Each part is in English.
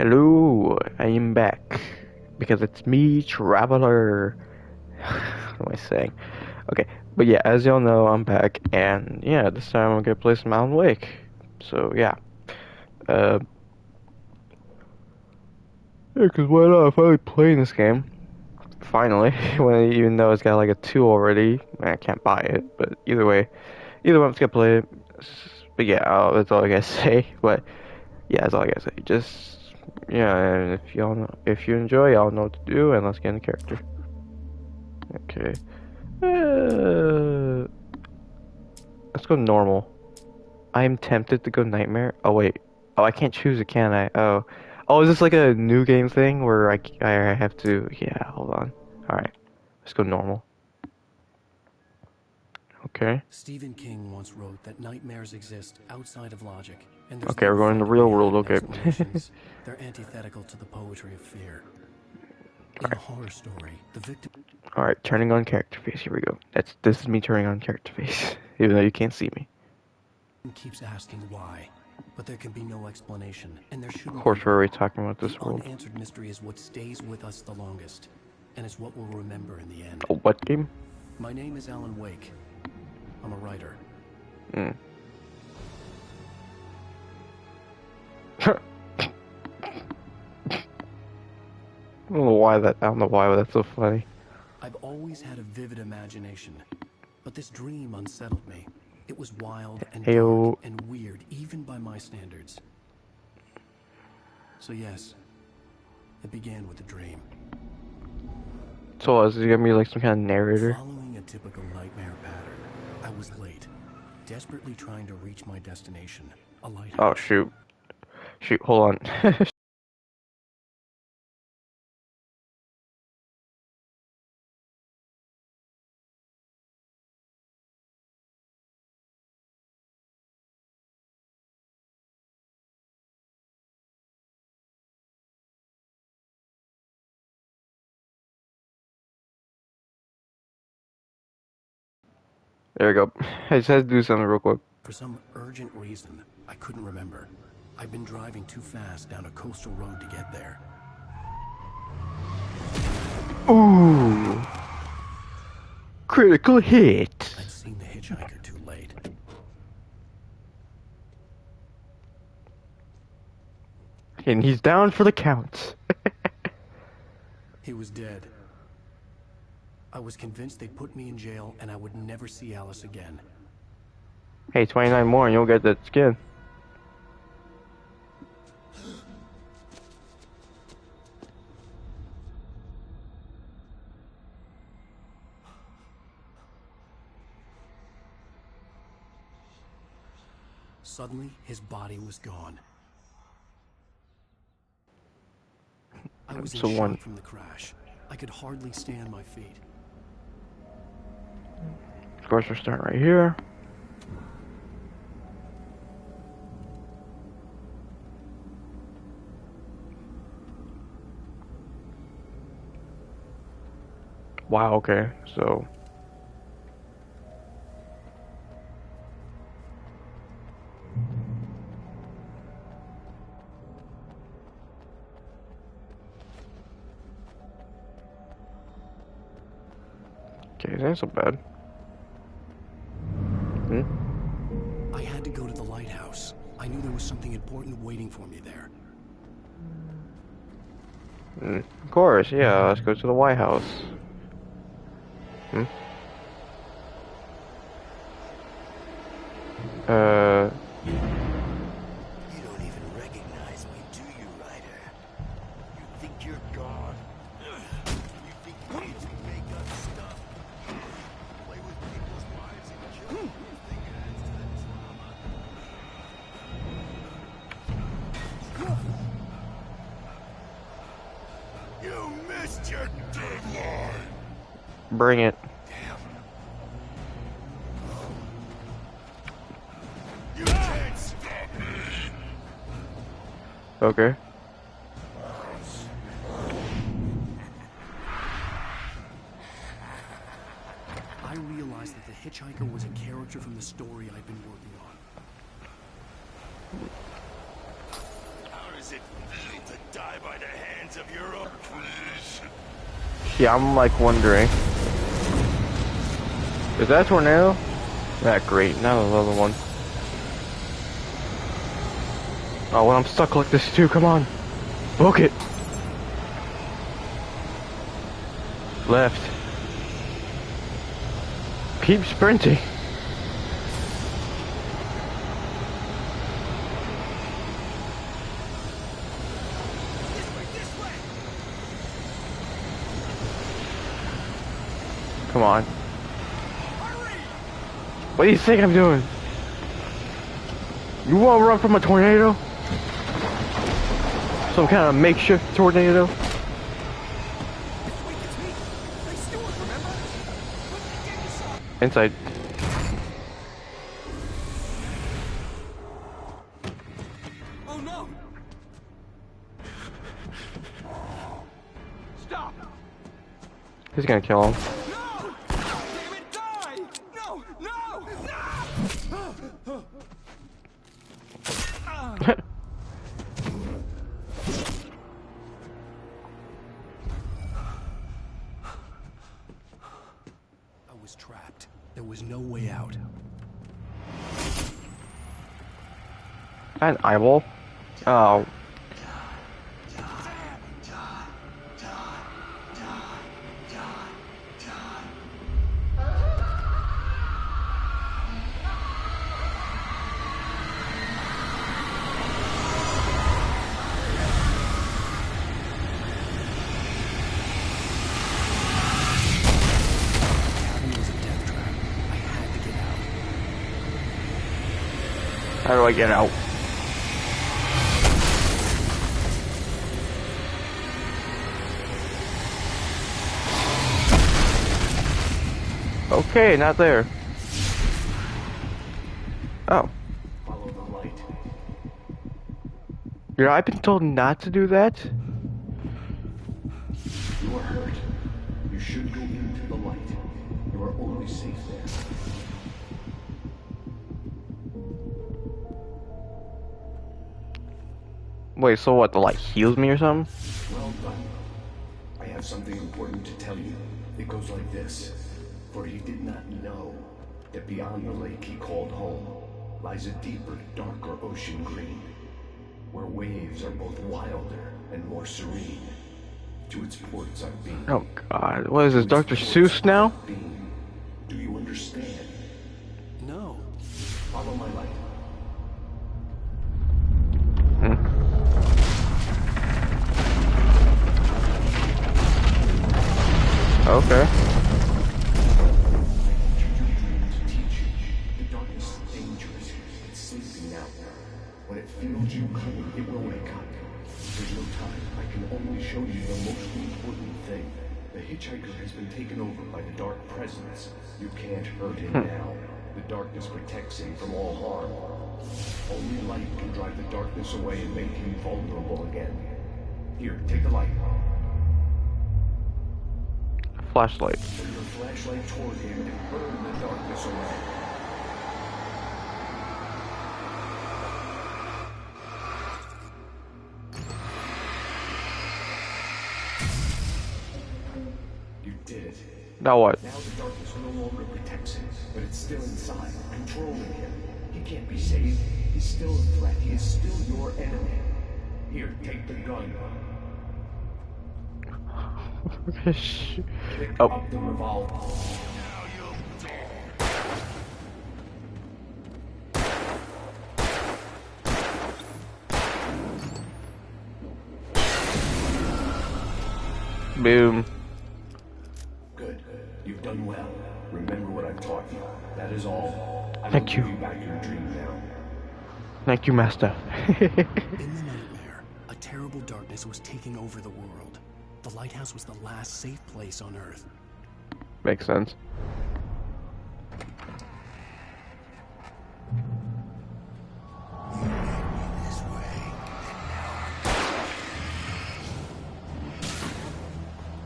Hello, I am back because it's me, Traveler. What am I saying? Okay, but yeah, as y'all know, I'm back, and yeah, this time I'm gonna play some Alan Wake. So yeah, uh, yeah, cause why not? I'm finally playing this game. Finally, when even though it's got like a 2 already, I can't buy it. But either way, I'm just gonna play it. But yeah, that's all I gotta say. But yeah, that's all I gotta say. Just yeah, and if you enjoy, y'all know what to do, and let's get in character. Okay. Uh, let's go normal. I'm tempted to go nightmare. Oh wait. Oh, I can't choose it, can I? Oh. Oh, is this like a new game thing where I have to? Yeah, hold on. All right. Let's go normal. Okay. Stephen King once wrote that nightmares exist outside of logic, and there's Okay, no we're going in the fun real world. behind Okay. explanations. They're antithetical to the poetry of fear. In a horror story, the victim All right. Turning on character face. Here we go. This is me turning on character face, even though you can't see me. keeps asking why, but there can be no explanation, and there Of shouldn't be course, we're one. already talking about The this world. unanswered mystery is what stays with us the longest, and it's what we'll remember in the end. Oh, what game? My name is Alan Wake. I'm a writer. Hmm. I don't know why that's so funny. I've always had a vivid imagination, but this dream unsettled me. It was wild and dark Heyo. and weird, even by my standards. So yes, it began with a dream. So is it gonna be like some kind of narrator? Following a typical nightmare pattern, I was late, desperately trying to reach my destination, a lighthouse. Oh shoot. Shoot, hold on. There we go. I just had to do something real quick. For some urgent reason, I couldn't remember. I'd been driving too fast down a coastal road to get there. Ooh. Critical hit. I'd seen the hitchhiker too late. And he's down for the count. He was dead. I was convinced they'd put me in jail and I would never see Alice again. Hey, 29 more and you'll get that skin. Suddenly, his body was gone. I was in shock from the crash. I could hardly stand my feet. Of course, we're starting right here. Wow, okay, so... Okay, that ain't so bad. I had to go to the lighthouse. I knew there was something important waiting for me there. Of course, yeah, let's go to the White House. You don't even recognize me, do you, Ryder? You think you're God? You think kids can make up stuff? Play with people's lives and kill them? You think it adds to the drama? You missed your deadline! Bring it. You can't stop me! Okay. I realized that the hitchhiker was a character from the story I'd been working on. How does Is it to die by the hands of your own? Please. Yeah, I'm like wondering. Is that a tornado? Yeah, great. Now another one. Oh, well, I'm stuck like this too. Come on. Book it. Left. Keep sprinting. Come on. What do you think I'm doing? You want to run from a tornado? Some kind of makeshift tornado? Inside. Oh no! Stop! He's gonna kill him. No! Damn it, die! No! No! No! I was trapped. There was no way out. An eyeball? Oh. How do I get out? Okay, not there. Oh. Follow the light. You know, I've been told not to do that. You are hurt. You should go into the light. You are only safe there. Wait, so what, the light heals me or something? Well done. I have something important to tell you. It goes like this. For he did not know that beyond the lake he called home lies a deeper, darker ocean green, where waves are both wilder and more serene. To its ports I've been. Oh god, what is this, Dr. Seuss now? Do you understand? No. Follow my light. Okay. The darkness is dangerous. It's sleeping now. When it feels you coming, it will wake up. There's no time. I can only show you the most important thing. The hitchhiker has been taken over by the dark presence. You can't hurt him now. The darkness protects him from all harm. Only light can drive the darkness away and make him vulnerable again. Here, take the light. Flashlight. Turn your flashlight toward him and burn the darkness away. You did it. Now what? Now the darkness no longer protects him, but it's still inside, controlling him. He can't be saved. He's still a threat. He is still your enemy. Here, take the gun. Pick Oh. up the revolver. Boom. Good. You've done well. Remember what I've taught you. That is all. I will Thank give you. you back your dream now. Thank you, Master. In the nightmare, a terrible darkness was taking over the world. The lighthouse was the last safe place on Earth. Makes sense.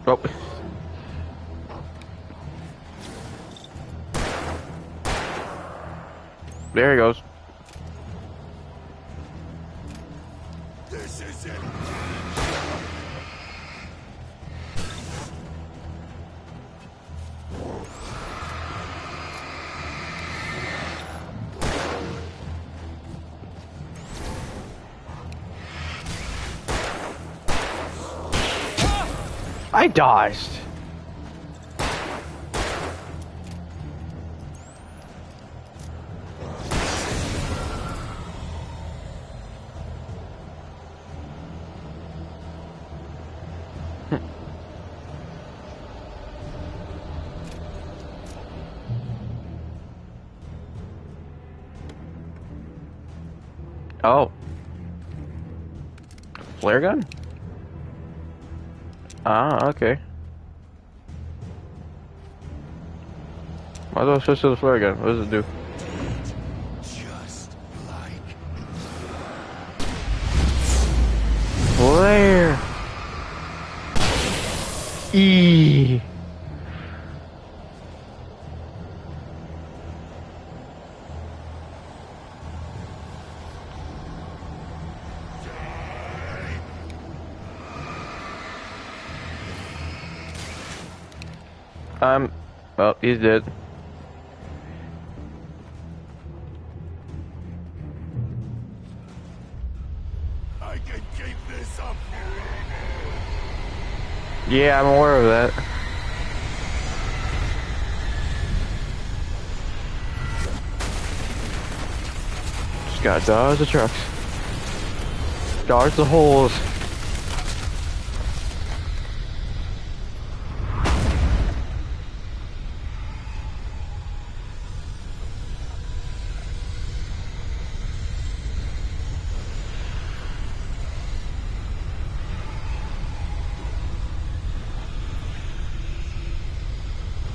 Oh. There he goes. This is I dodged. Oh. Flare gun? Ah, okay. Why do I switch to the flare gun? What does it do? Just like Flare! E. Well, he's dead. I can keep this up. Yeah, I'm aware of that. Just gotta dodge the trucks. Dodge the holes.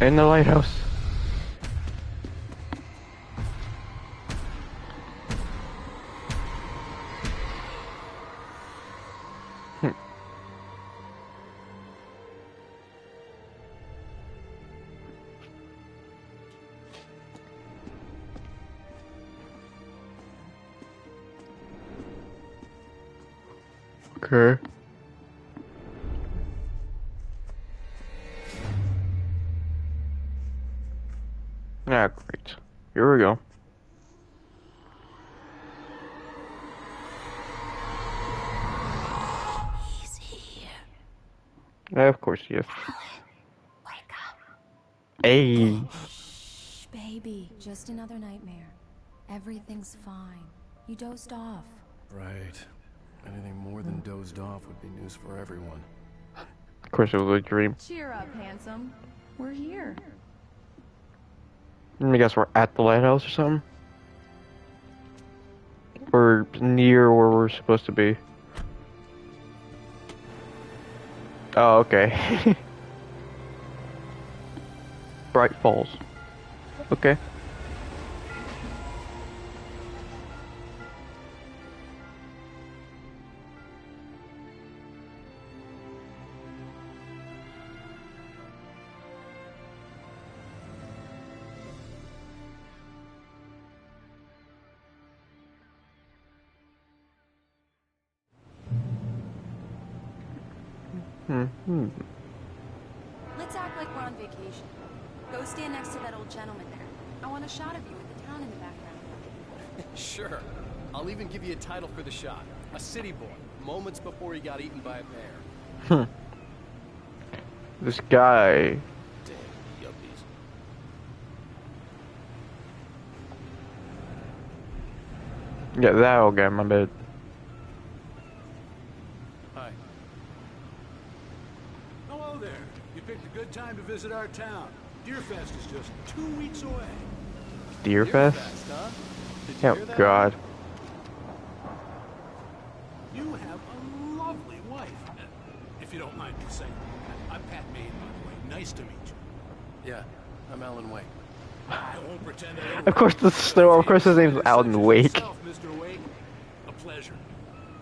In the lighthouse. Okay. Ah, great. Here we go. He's here. Of course, yes. Wake up. Hey. Shh, baby. Just another nightmare. Everything's fine. You dozed off. Right. Anything more than dozed off would be news for everyone. Of course, it was a dream. Cheer up, handsome. We're here. I guess we're at the lighthouse or something. We're near where we're supposed to be. Oh, okay. Bright Falls. Okay. Let's act like we're on vacation. Go stand next to that old gentleman there. I want a shot of you with the town in the background. Sure. I'll even give you a title for the shot. A city boy, moments before he got eaten by a bear. This guy. Damn yuppies. Yeah, that old guy, my bad. Hi. Hello there. You picked a good time to visit our town. Deerfest is just 2 weeks away. Deerfest? Huh? Did you Oh, hear that? God. You have a lovely wife. If you don't mind me saying. I'm Pat Maine, by the way. Nice to meet you. Yeah, I'm Alan Wake. I won't pretend I Of course, the snow. Of course, his name's Alan Wake. Mr. Wake. A pleasure.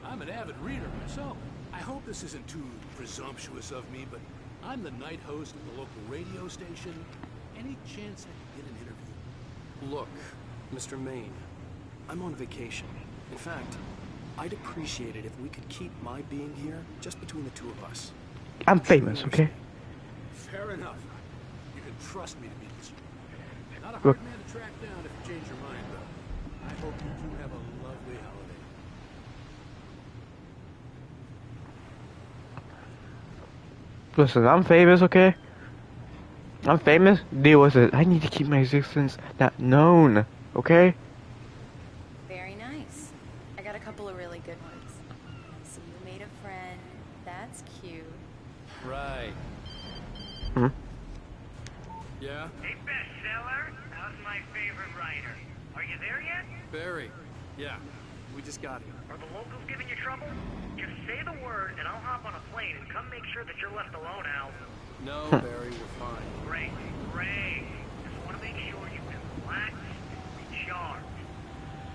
I'm an avid reader myself. I hope this isn't too presumptuous of me, but I'm the night host of the local radio station. Any chance I can get an interview? Look, Mr. Maine, I'm on vacation. In fact, I'd appreciate it if we could keep my being here just between the two of us. I'm famous, okay? Fair enough. You can trust me to be this. Not a Look. hard man to track down if you change your mind, though. I hope you two have a lovely holiday. Listen, I'm famous, okay? I'm famous. Deal with it. I need to keep my existence not known, okay? Very nice. I got a couple of really good ones. So you made a friend. That's cute. Right. Hmm? Yeah? Hey, bestseller, how's my favorite writer? Are you there yet? Barry. Yeah. We just got here. Are the locals giving you trouble? Just say the word and I'll hop on a plane and come make sure that you're left alone, Al. No, Barry, we're fine. Great, great. Just want to make sure you can relax and recharge.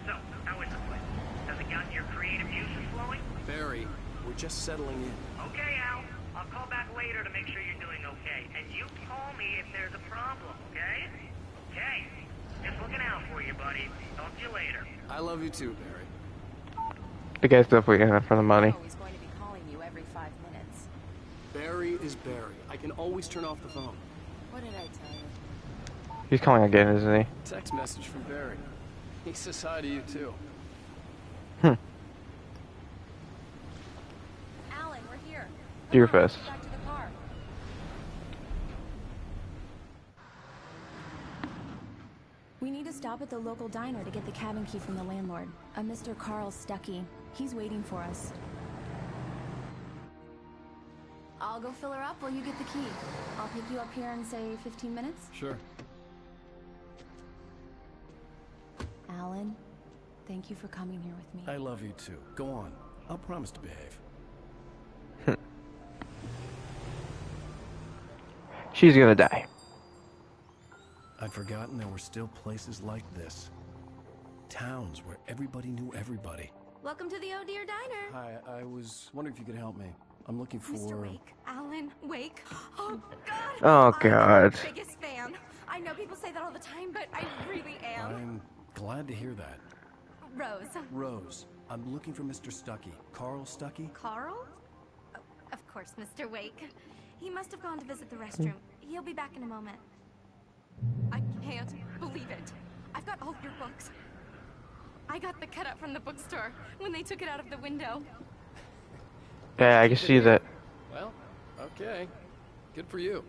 So, how is the place? Has it gotten your creative juices flowing? Barry, we're just settling in. Okay, Al. I'll call back later to make sure you're doing okay. And you call me if there's a problem, okay? Okay. Just looking out for you, buddy. Talk to you later. I love you too, Barry. The guy's definitely in it for the money. Oh, he's going to be calling you every 5 minutes. Barry is Barry. I can always turn off the phone. What did I tell you? He's calling again, isn't he? Text message from Barry. He says hi to you too. Hmm. Alan, we're here. Dear Come on, let's Fest. get back to the car. We need to stop at the local diner to get the cabin key from the landlord. A Mr. Carl Stuckey. He's waiting for us. I'll go fill her up while you get the key. I'll pick you up here in, say, 15 minutes. Sure. Alan, thank you for coming here with me. I love you too. Go on. I'll promise to behave. She's gonna die. I'd forgotten there were still places like this. Towns where everybody knew everybody. Welcome to the Oh Dear Diner. Hi, I was wondering if you could help me. I'm looking for... Mr. Wake. Alan Wake. Oh, God. Oh, I'm God. your biggest fan. I know people say that all the time, but I really am. I'm glad to hear that. Rose. Rose, I'm looking for Mr. Stuckey. Carl Stuckey? Carl? Oh, of course, Mr. Wake. He must have gone to visit the restroom. He'll be back in a moment. I can't believe it. I've got all your books. I got the cutout from the bookstore when they took it out of the window. Yeah, I can see that. Well, okay. Good for you.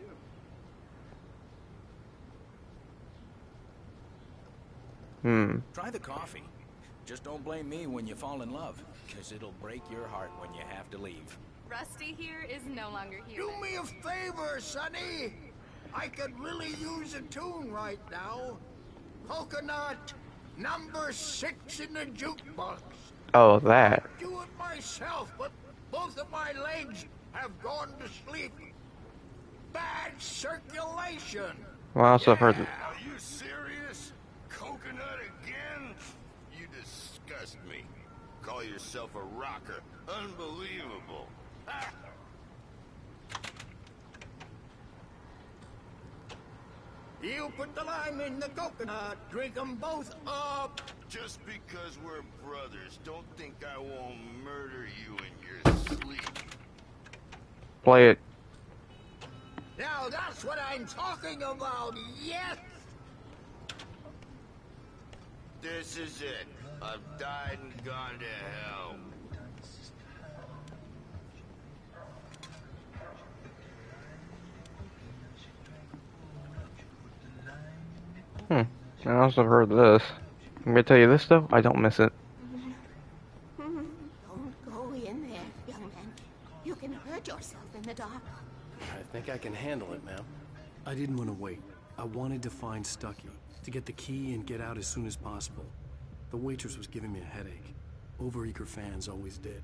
Hmm. Try the coffee. Just don't blame me when you fall in love, because it'll break your heart when you have to leave. Rusty here is no longer here. Do me a favor, Sonny. I could really use a tune right now. Coconut, number 6 in the jukebox. Oh, that. Do it myself, but both of my legs have gone to sleep. Bad circulation. Well, I also have heard that. Are you serious? Coconut again? You disgust me. Call yourself a rocker. Unbelievable. Ah. You put the lime in the coconut, drink them both up. Just because we're brothers, don't think I won't murder you in your sleep. Play it. Now that's what I'm talking about, yes! This is it. I've died and gone to hell. I also have heard this. I'm gonna tell you this though, I don't miss it. Don't go in there, young man. You can hurt yourself in the dark. I think I can handle it, ma'am. I didn't want to wait. I wanted to find Stuckey, to get the key and get out as soon as possible. The waitress was giving me a headache. Overeager fans always did.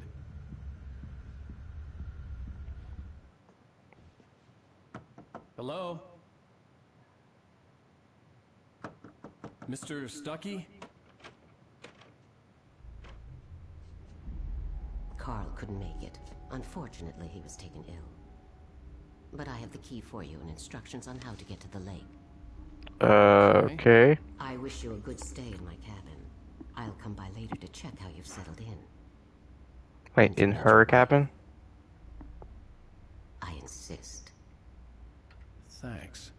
Hello? Mr. Stuckey? Carl couldn't make it. Unfortunately, he was taken ill. But I have the key for you and instructions on how to get to the lake. Okay. I wish you a good stay in my cabin. I'll come by later to check how you've settled in. Wait, in her cabin? I insist. Thanks.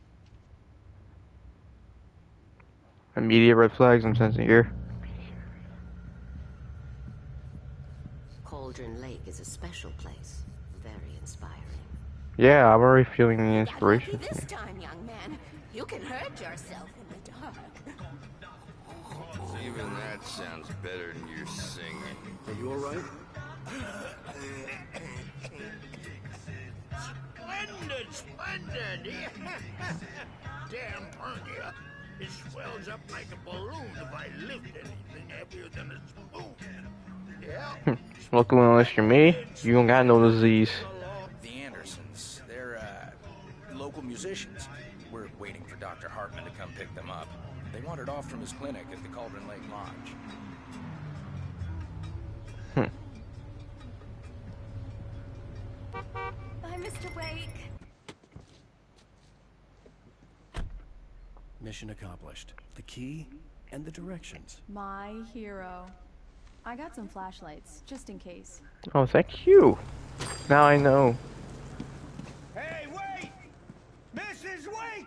Immediate red flags I'm sensing here. Cauldron Lake is a special place. Very inspiring. Yeah, I'm already feeling the You got lucky inspiration. this time, young man. You can hurt yourself in the dark. Even that sounds better than your singing. Are you alright? Splendid, splendid! Damn hernia. It swells up like a balloon if I lift anything heavier than a spoon. Yeah. Luckily, unless you're me, you don't got no disease. The Andersons, they're, local musicians. We're waiting for Dr. Hartman to come pick them up. They wandered off from his clinic at the Cauldron Lake Lodge. Bye, Mr. Wake. Mission accomplished. The key and the directions. My hero. I got some flashlights, just in case. Oh, thank you. Now I know. Hey, wait! Mrs. Wake!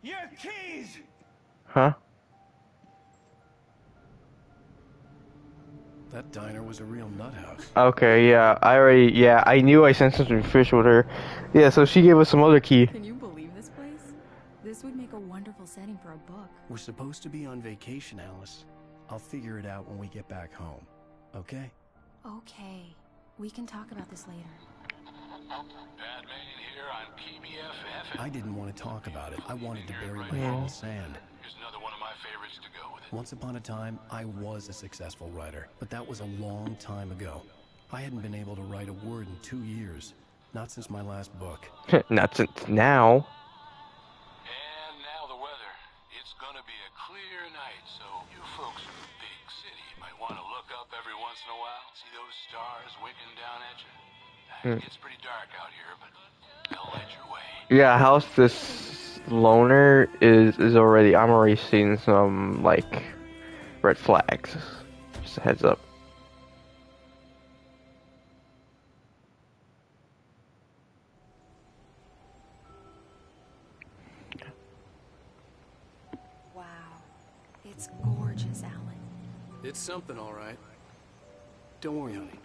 Your keys! Huh? That diner was a real nut house. Okay, yeah, I knew I sensed something fishy with her. Yeah, so she gave us some other key. Can you believe this place? This would make a wonderful setting for a book. We're supposed to be on vacation, Alice. I'll figure it out when we get back home. Okay? Okay. We can talk about this later. Batman here on PBFF. I didn't want to talk about it. I wanted to bury my head in the sand. Here's another one of my favorites to go with it. Once upon a time, I was a successful writer, but that was a long time ago. I hadn't been able to write a word in 2 years. Not since my last book. Not since now. And now the weather. It's gonna be a clear night, so you folks from the big city might want to look up every once in a while. See those stars winking down at you? It gets pretty dark out here, but they'll light your way. Yeah, how's this loner is already, I'm already seeing some, like, red flags. Just a heads up. Wow. It's gorgeous, Alan. It's something, all right. Don't worry, honey.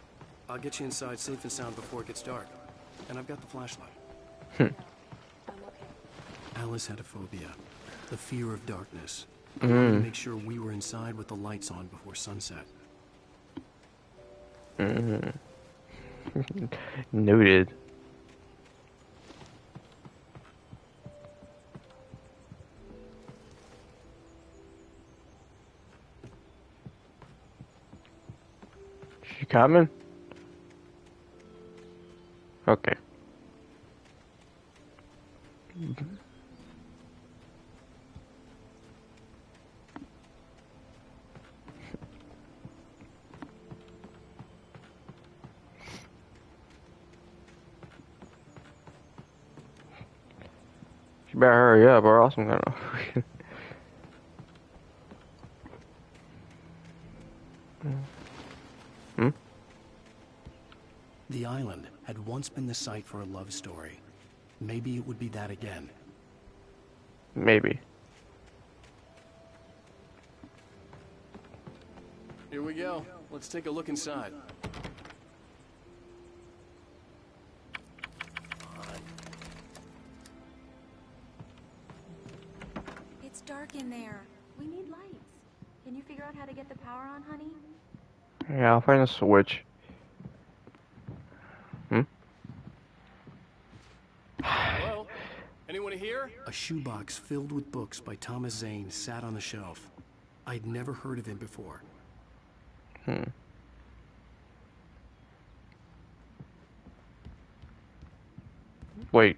I'll get you inside safe and sound before it gets dark. And I've got the flashlight. I'm okay. Alice had a phobia. The fear of darkness. I wanted to make sure we were inside with the lights on before sunset. Noted. She coming? Okay. You better hurry up or else I'm gonna... The island had once been the site for a love story. Maybe it would be that again. Maybe. Here we go. Let's take a look inside. It's dark in there. We need lights. Can you figure out how to get the power on, honey? Yeah, I'll find a switch. Hello? Anyone here? A shoebox filled with books by Thomas Zane sat on the shelf. I'd never heard of him before. Wait.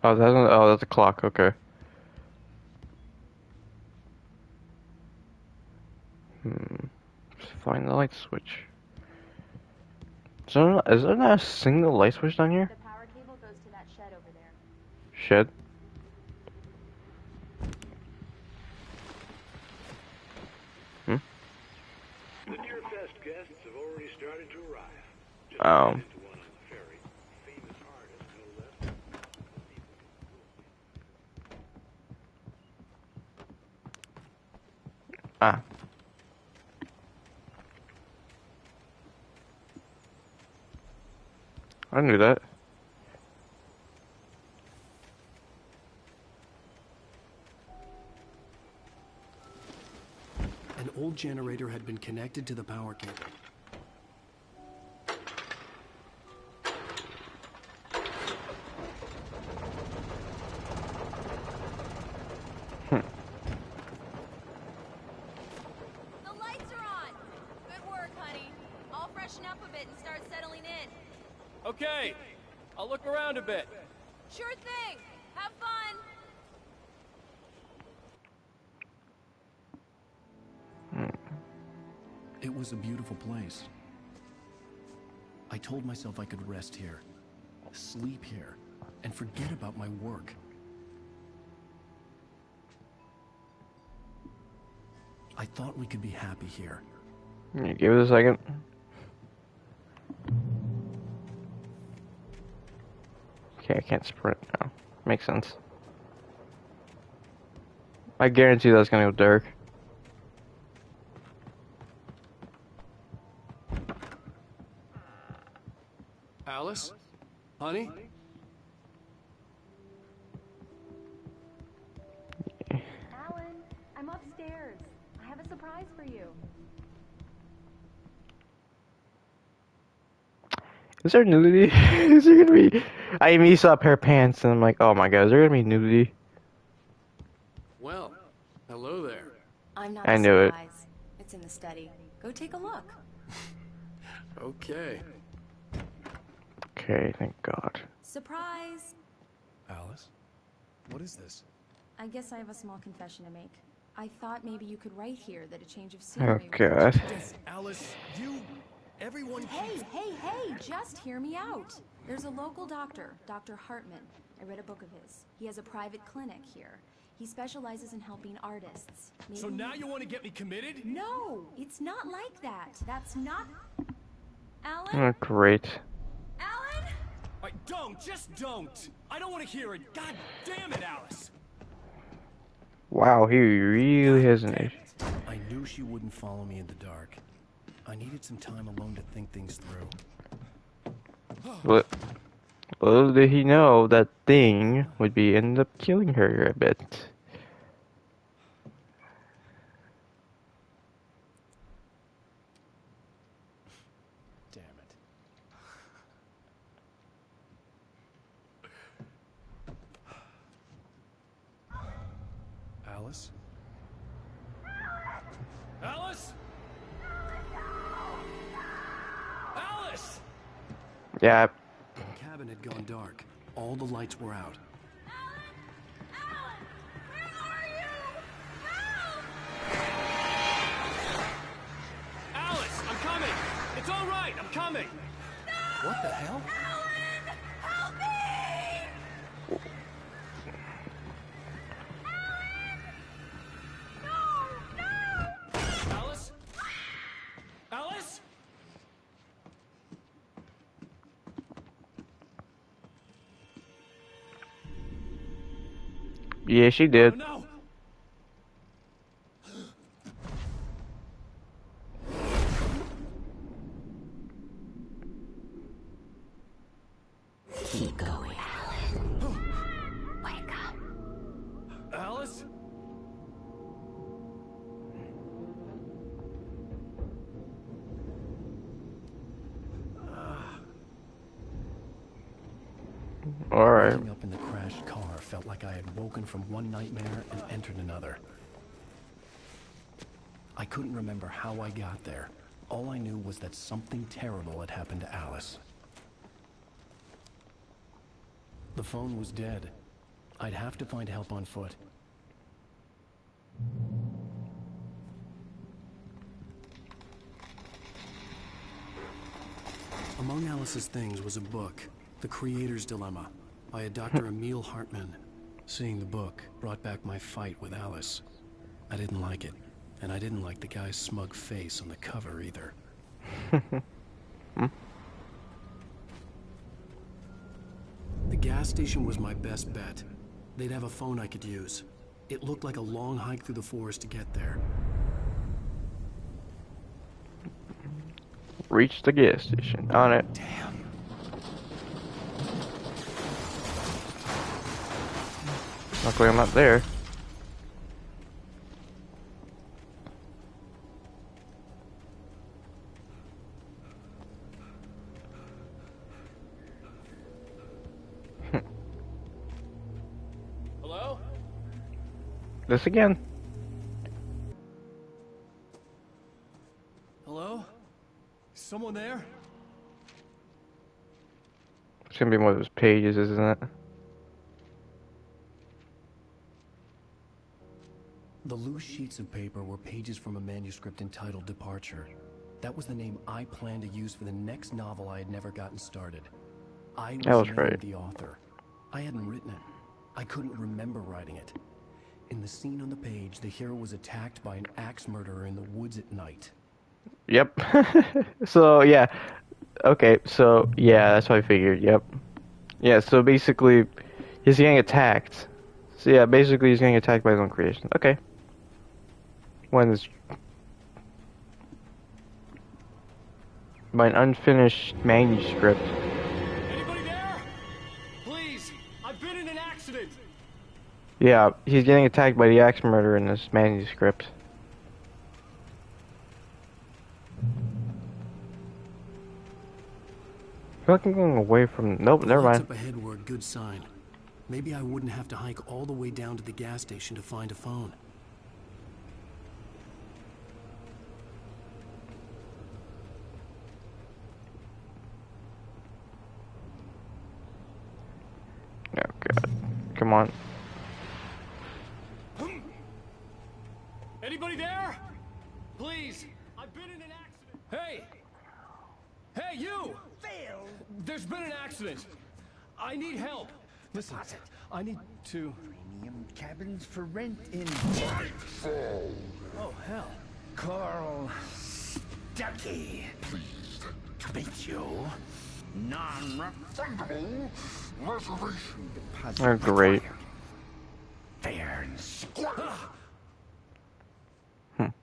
That's a clock, okay. Just find the light switch. Is there not a single light switch down here? The power cable goes to that shed over there. Shed? test guests have already started to arrive. Just Oh. headed to one on the ferry. Famous artist, no less. Ah. I knew that. An old generator had been connected to the power cable. The lights are on! Good work, honey. I'll freshen up a bit and start settling in. Okay, I'll look around a bit. Sure thing! Have fun! It was a beautiful place. I told myself I could rest here, sleep here, and forget about my work. I thought we could be happy here. You give it a second. Okay, I can't sprint now. Makes sense. I guarantee that's gonna go dark. Alice? Honey? Alan, I'm upstairs. I have a surprise for you. Is there nudity? Is there gonna be? I immediately saw a pair of pants and I'm like, oh my god, is there gonna be nudity? Well, hello there. I'm not I a knew it. surprise. It's in the study. Go take a look. Okay. Okay, thank God. Surprise! Alice? What is this? I guess I have a small confession to make. I thought maybe you could write here that a change of Oh scenery would God. just... Alice, everyone Hey, just hear me out. There's a local doctor, Dr. Hartman. I read a book of his. He has a private clinic here. He specializes in helping artists. So now you want to get me committed? No, it's not like that. That's not... Alan? Oh, great. Alan? Just don't! I don't want to hear it. God damn it, Alice! Wow, he really has an issue. I knew she wouldn't follow me in the dark. I needed some time alone to think things through. Little did he know that thing would be end up killing her a bit. Damn it. Alice? Alice? Alice! Yeah. The cabin had gone dark. All the lights were out. Alice, I'm coming! It's all right, I'm coming! What the hell? Help me! Alice? Alice? Yeah, she did. Oh, no! Keep going, Alan. Wake up. Alice? Alright. Waking up in the crashed car felt like I had woken from one nightmare and entered another. I couldn't remember how I got there. All I knew was that something terrible had happened to Alice. The phone was dead. I'd have to find help on foot. Among Alice's things was a book, The Creator's Dilemma, by a Dr. Emil Hartman. Seeing the book brought back my fight with Alice. I didn't like it, and I didn't like the guy's smug face on the cover either. Hmm? The gas station was my best bet. They'd have a phone I could use. It looked like a long hike through the forest to get there. Reach the gas station. On it. Damn. Luckily I'm not there. Hello? This again. Hello? Someone there? It's gonna be one of those pages, isn't it? The loose sheets of paper were pages from a manuscript entitled Departure. That was the name I planned to use for the next novel I had never gotten started. I That was named great. the author. I hadn't written it. I couldn't remember writing it. In the scene on the page, the hero was attacked by an axe murderer in the woods at night. Yep. So yeah. Okay, so yeah, that's what I figured. Yep. Yeah, so basically he's getting attacked. So yeah, basically he's getting attacked by his own creation. Okay. When is by an unfinished manuscript. Anybody there? Please, I've been in an accident. Yeah, he's getting attacked by the axe murderer in this manuscript. I feel like I'm going away from. Nope, never Lights mind. up ahead were a good sign. Maybe I wouldn't have to hike all the way down to the gas station to find a phone. Oh god. Come on. Anybody there? Please, I've been in an accident. Hey! Hey, you! Phil! There's been an accident. I need help. Listen, I need to... Premium cabins for rent in... Oh, hell. Carl Stuckey. Pleased to meet you. Non-refundable reservation deposit. Oh, great. Fair and square.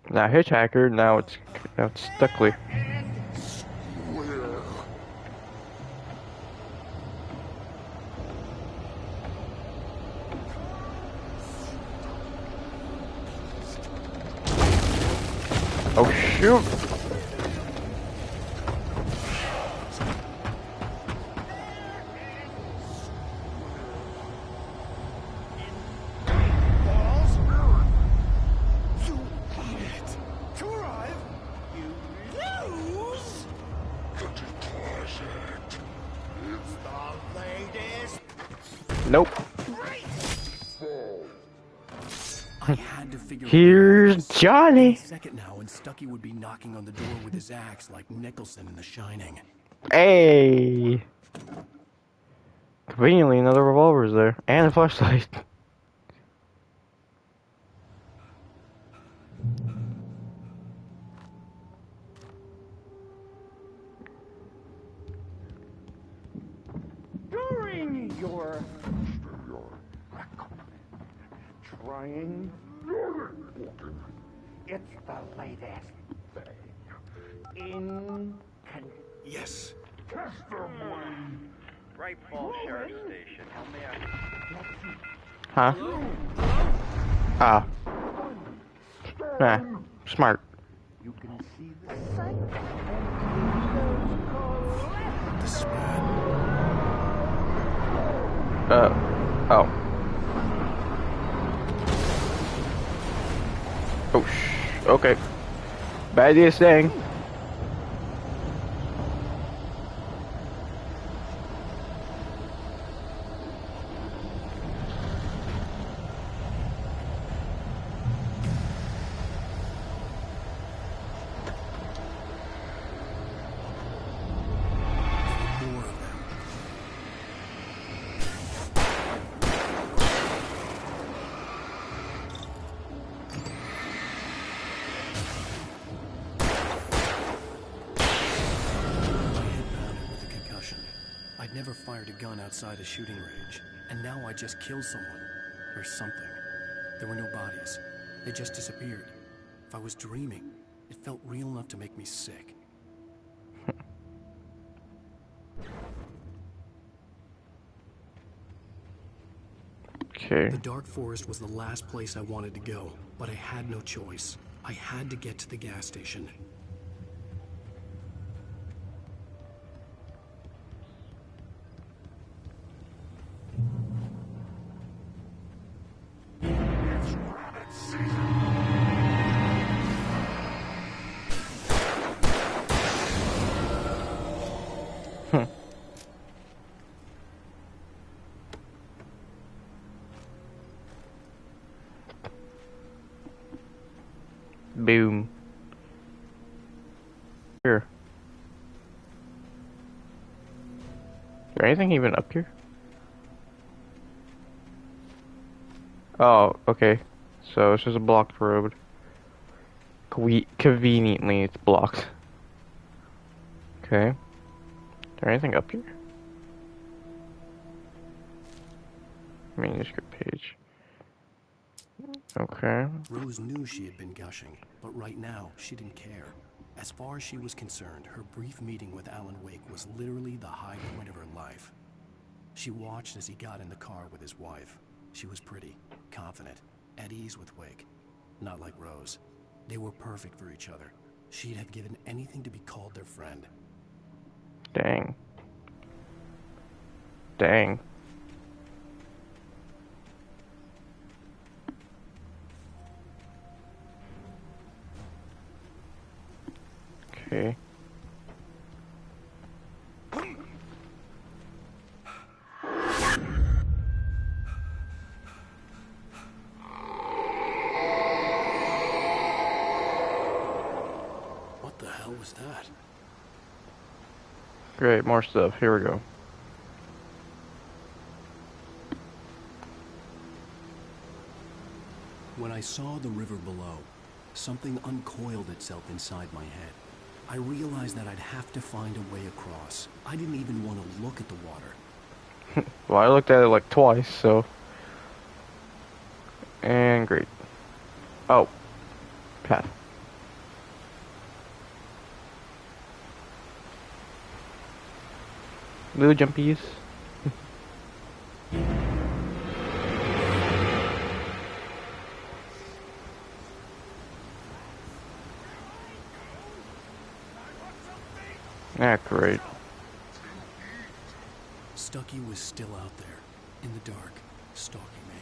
Now Hitchhiker, now it's Stuckley. Oh shoot! Nope. I had to figure Here's Johnny. second now, and Stuckey would be knocking on the door with his axe like Nicholson in The Shining. Hey. Conveniently, another revolver is there and a flashlight. During your trying, it's the latest thing in Yes. testimony. Right Falls Sheriff Station. How may I... Huh? Ah. Nah. Smart. You can see the sight. Oh. Oh, okay. Bad idea staying. never fired a gun outside a shooting range, and now I just killed someone. Or something. There were no bodies. They just disappeared. If I was dreaming, it felt real enough to make me sick. Okay. The dark forest was the last place I wanted to go, but I had no choice. I had to get to the gas station. Boom. Here. Is there anything even up here? Oh, okay. So it's just a blocked road. Conveniently, it's blocked. Okay. Is there anything up here? Manuscript page. Okay. Rose knew she had been gushing, but right now, she didn't care. As far as she was concerned, her brief meeting with Alan Wake was literally the high point of her life. She watched as he got in the car with his wife. She was pretty, confident, at ease with Wake. Not like Rose. They were perfect for each other. She'd have given anything to be called their friend. Dang. Dang. Okay. What the hell was that? Great, more stuff. Here we go. When I saw the river below, something uncoiled itself inside my head. I realized that I'd have to find a way across. I didn't even want to look at the water. Well, I looked at it like twice, so. And great. Oh. Path. Little jumpies. Ah, great. Stucky was still out there, in the dark, stalking me.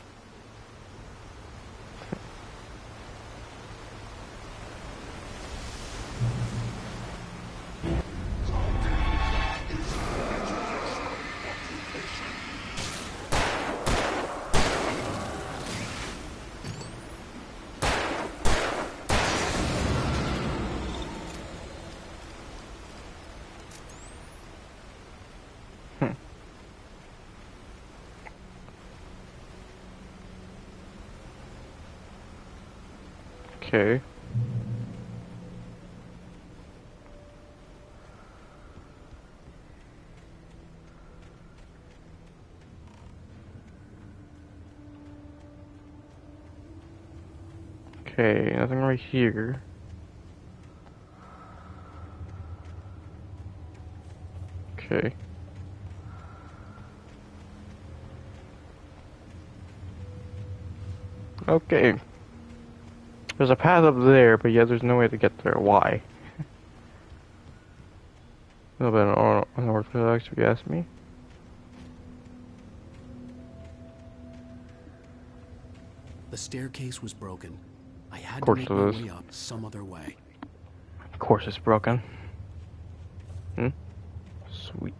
Okay. Okay, nothing right here. Okay. Okay. There's a path up there, but yeah, there's no way to get there. Why? A little bit of unorthodox, if you ask me. The staircase was broken. I had Of to course make it my is. way up some other way. Of course it's broken. Hmm? Sweet.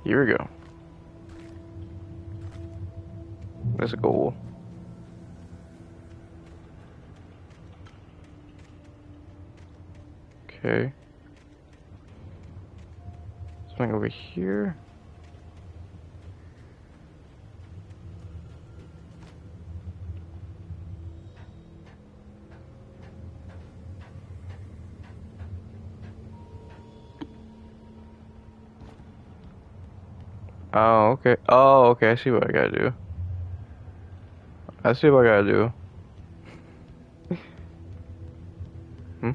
Here we go. Let's go. Okay. Something over here. Oh, okay. Oh, okay. I see what I gotta do. I see what I gotta do. Hmm?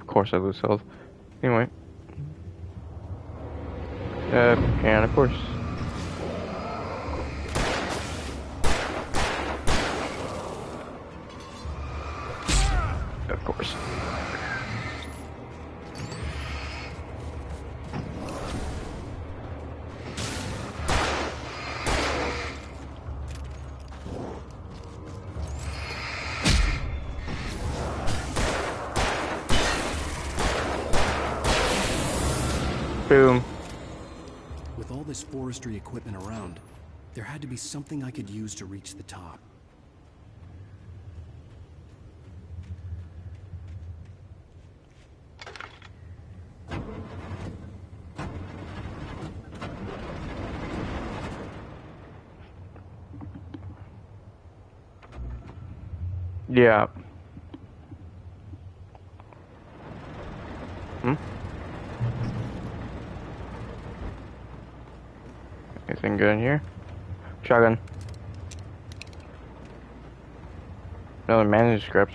Of course I lose health. Anyway. And of course. Of course. Boom. With all this forestry equipment around, there had to be something I could use to reach the top. Yeah. Hmm? Anything good in here? Shotgun. Another manuscript.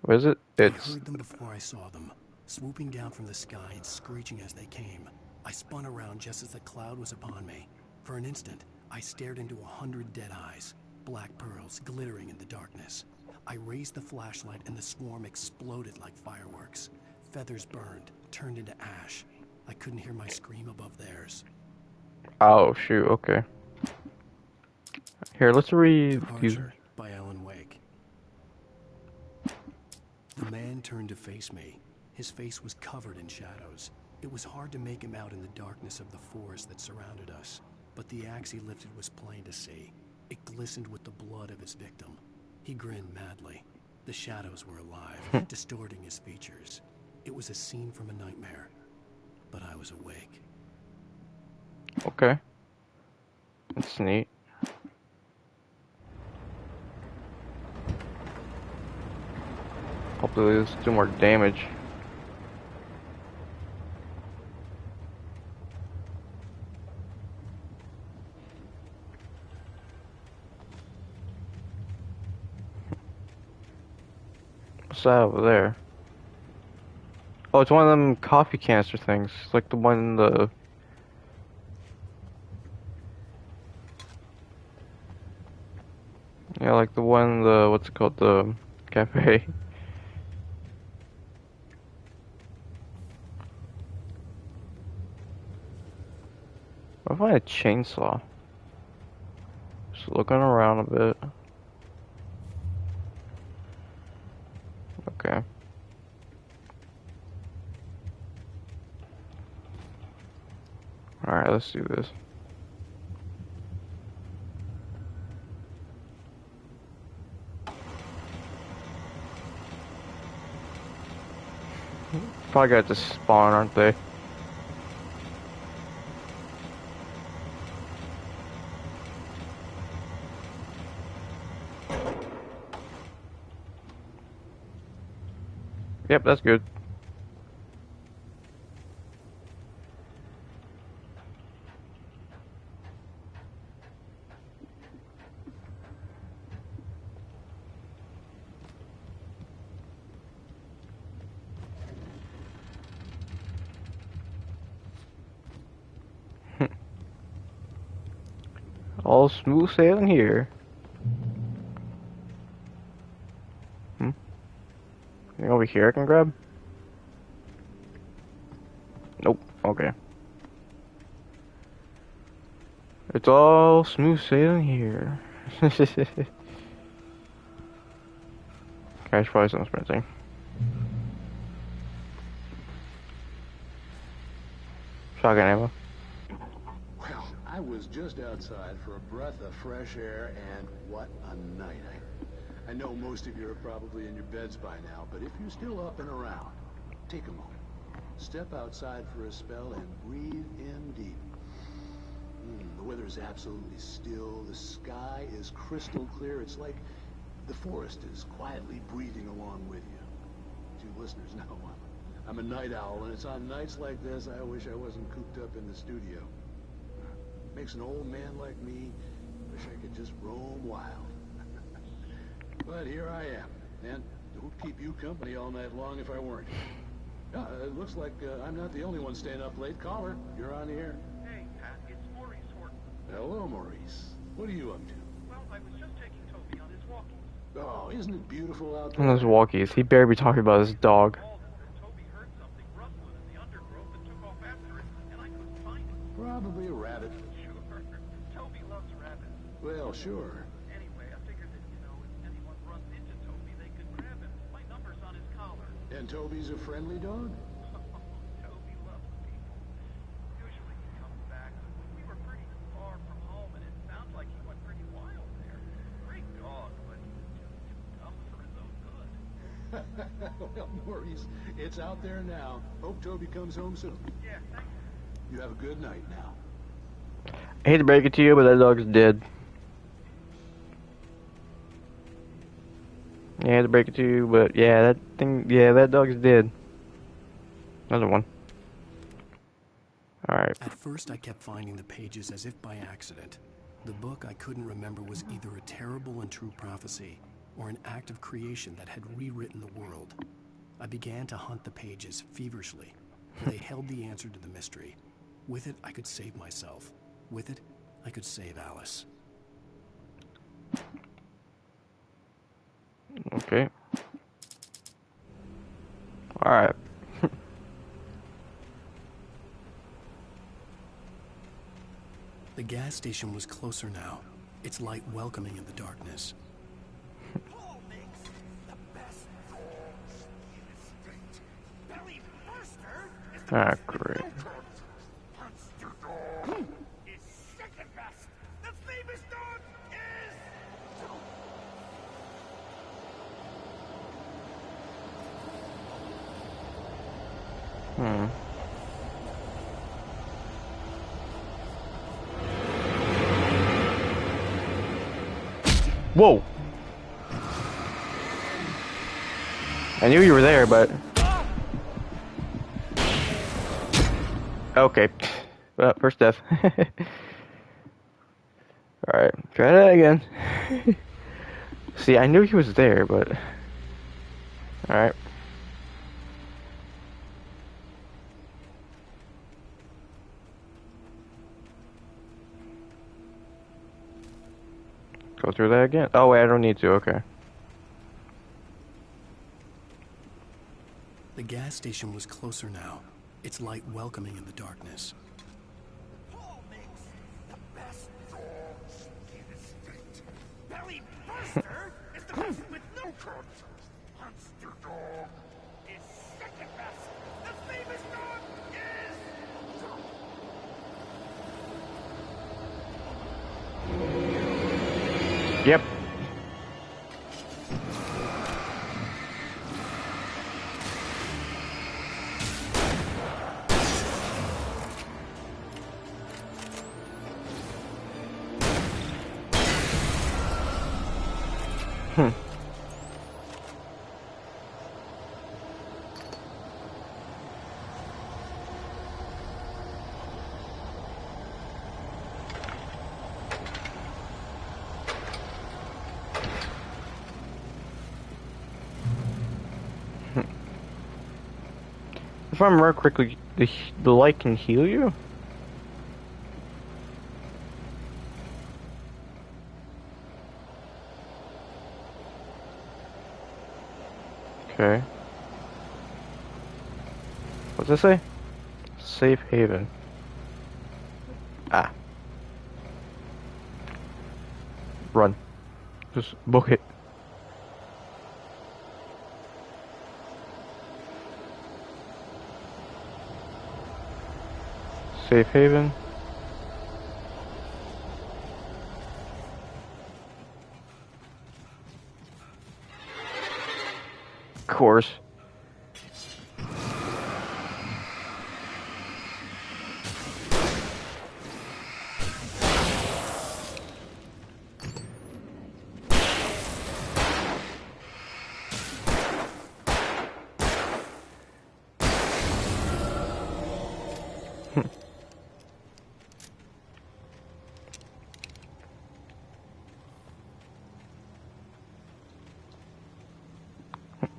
What is it? I It's... heard them before I saw them, swooping down from the sky and screeching as they came. I spun around just as the cloud was upon me. For an instant, I stared into 100 dead eyes, black pearls glittering in the darkness. I raised the flashlight and the swarm exploded like fireworks. Feathers burned, turned into ash. I couldn't hear my scream above theirs. Oh, shoot. Okay. Here, let's read these. Departure by Alan Wake. The man turned to face me. His face was covered in shadows. It was hard to make him out in the darkness of the forest that surrounded us, but the axe he lifted was plain to see. It glistened with the blood of his victim. He grinned madly. The shadows were alive, distorting his features. It was a scene from a nightmare, but I was awake. Okay. That's neat. Hopefully this do more damage. What's that over there? Oh, it's one of them coffee canister things. It's like the one in the... Yeah, like the one in the... What's it called? The cafe. I find a chainsaw. Just looking around a bit. Okay. Alright, let's do this. Probably got to spawn, aren't they? Yep, that's good. All smooth sailing here. Anything over here I can grab? Nope. Okay. It's all smooth sailing here. Cash probably some sprinting. Shotgun ammo. Well, I was just outside for a breath of fresh air, and what a night. I know most of you are probably in your beds by now, but if you're still up and around, take a moment. Step outside for a spell and breathe in deep. The weather is absolutely still. The sky is crystal clear. It's like the forest is quietly breathing along with you. To listeners, no, I'm a night owl, and it's on nights like this I wish I wasn't cooped up in the studio. Makes an old man like me wish I could just roam wild. But here I am, and who'd keep you company all night long if I weren't? It looks like I'm not the only one staying up late. Caller, you're on the air. Hey, Pat, it's Maurice Horton. Hello, Maurice. What are you up to? Well, I was just taking Toby on his walkies. Oh, isn't it beautiful out On there? those walkies, he better be talking about his dog. Toby heard something rustling in the undergrowth and took off after it, and I couldn't find it. Probably a rabbit. Sure. Toby loves rabbits. Well, sure. Anyway, I figured that, you know, if anyone runs into Toby, they could grab him. My number's on his collar. And Toby's a friendly dog? Toby loves people. Usually he comes back, but we were pretty far from home, and it sounds like he went pretty wild there. Great dog, but just too dumb for his own good. Well, Maurice, it's out there now. Hope Toby comes home soon. Yeah, thanks. You have a good night now. I hate to break it to you, but that dog's dead. Yeah, I hate to break it to you, but yeah, that dog's dead. Another one. Alright. At first, I kept finding the pages as if by accident. The book I couldn't remember was either a terrible and true prophecy, or an act of creation that had rewritten the world. I began to hunt the pages feverishly, for they held the answer to the mystery. With it, I could save myself. With it, I could save Alice. Okay. Alright. The gas station was closer now, its light welcoming in the darkness. Ah, great. Whoa! I knew you were there, but... Okay. Well, first death. Alright, try that again. See, I knew he was there, but... Alright. Go through that again. Oh wait, I don't need to, okay. The gas station was closer now, its light welcoming in the darkness. Paul makes the best dogs in the state. Belly Buster is the best with no cut. Monster Dog is second best. The famous dog is... Yep. If I remember correctly, the light can heal you? Okay. What's that say? Safe haven. Ah. Run. Just book it. Safe haven. Of course.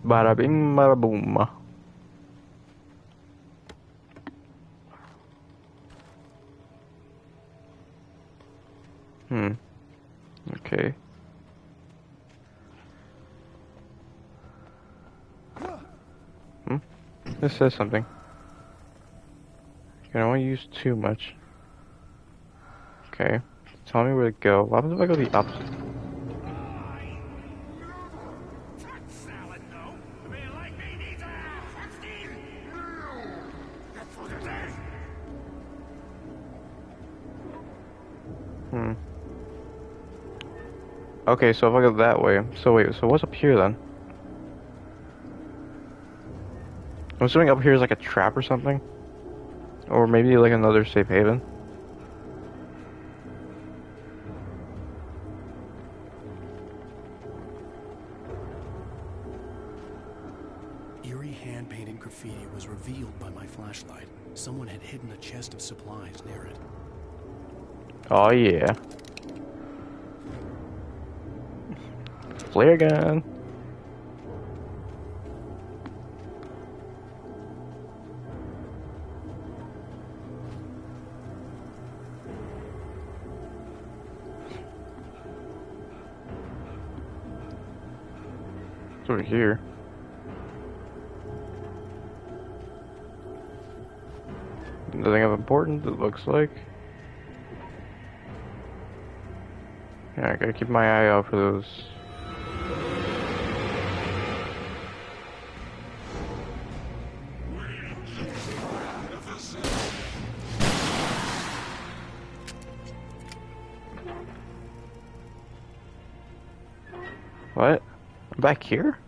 Bada bing, bada boom. Okay. This says something. You can only use too much. Okay. Tell me where to go. What happens if I go the opposite? Okay, so if I go that way. So wait, so what's up here then? I'm assuming up here is like a trap or something? Or maybe like another safe haven? Eerie hand-painted graffiti was revealed by my flashlight. Someone had hidden a chest of supplies near it. Oh yeah. Flare gun. It's over here. Nothing of importance, it looks like. Yeah, I gotta keep my eye out for those. What? I'm back here?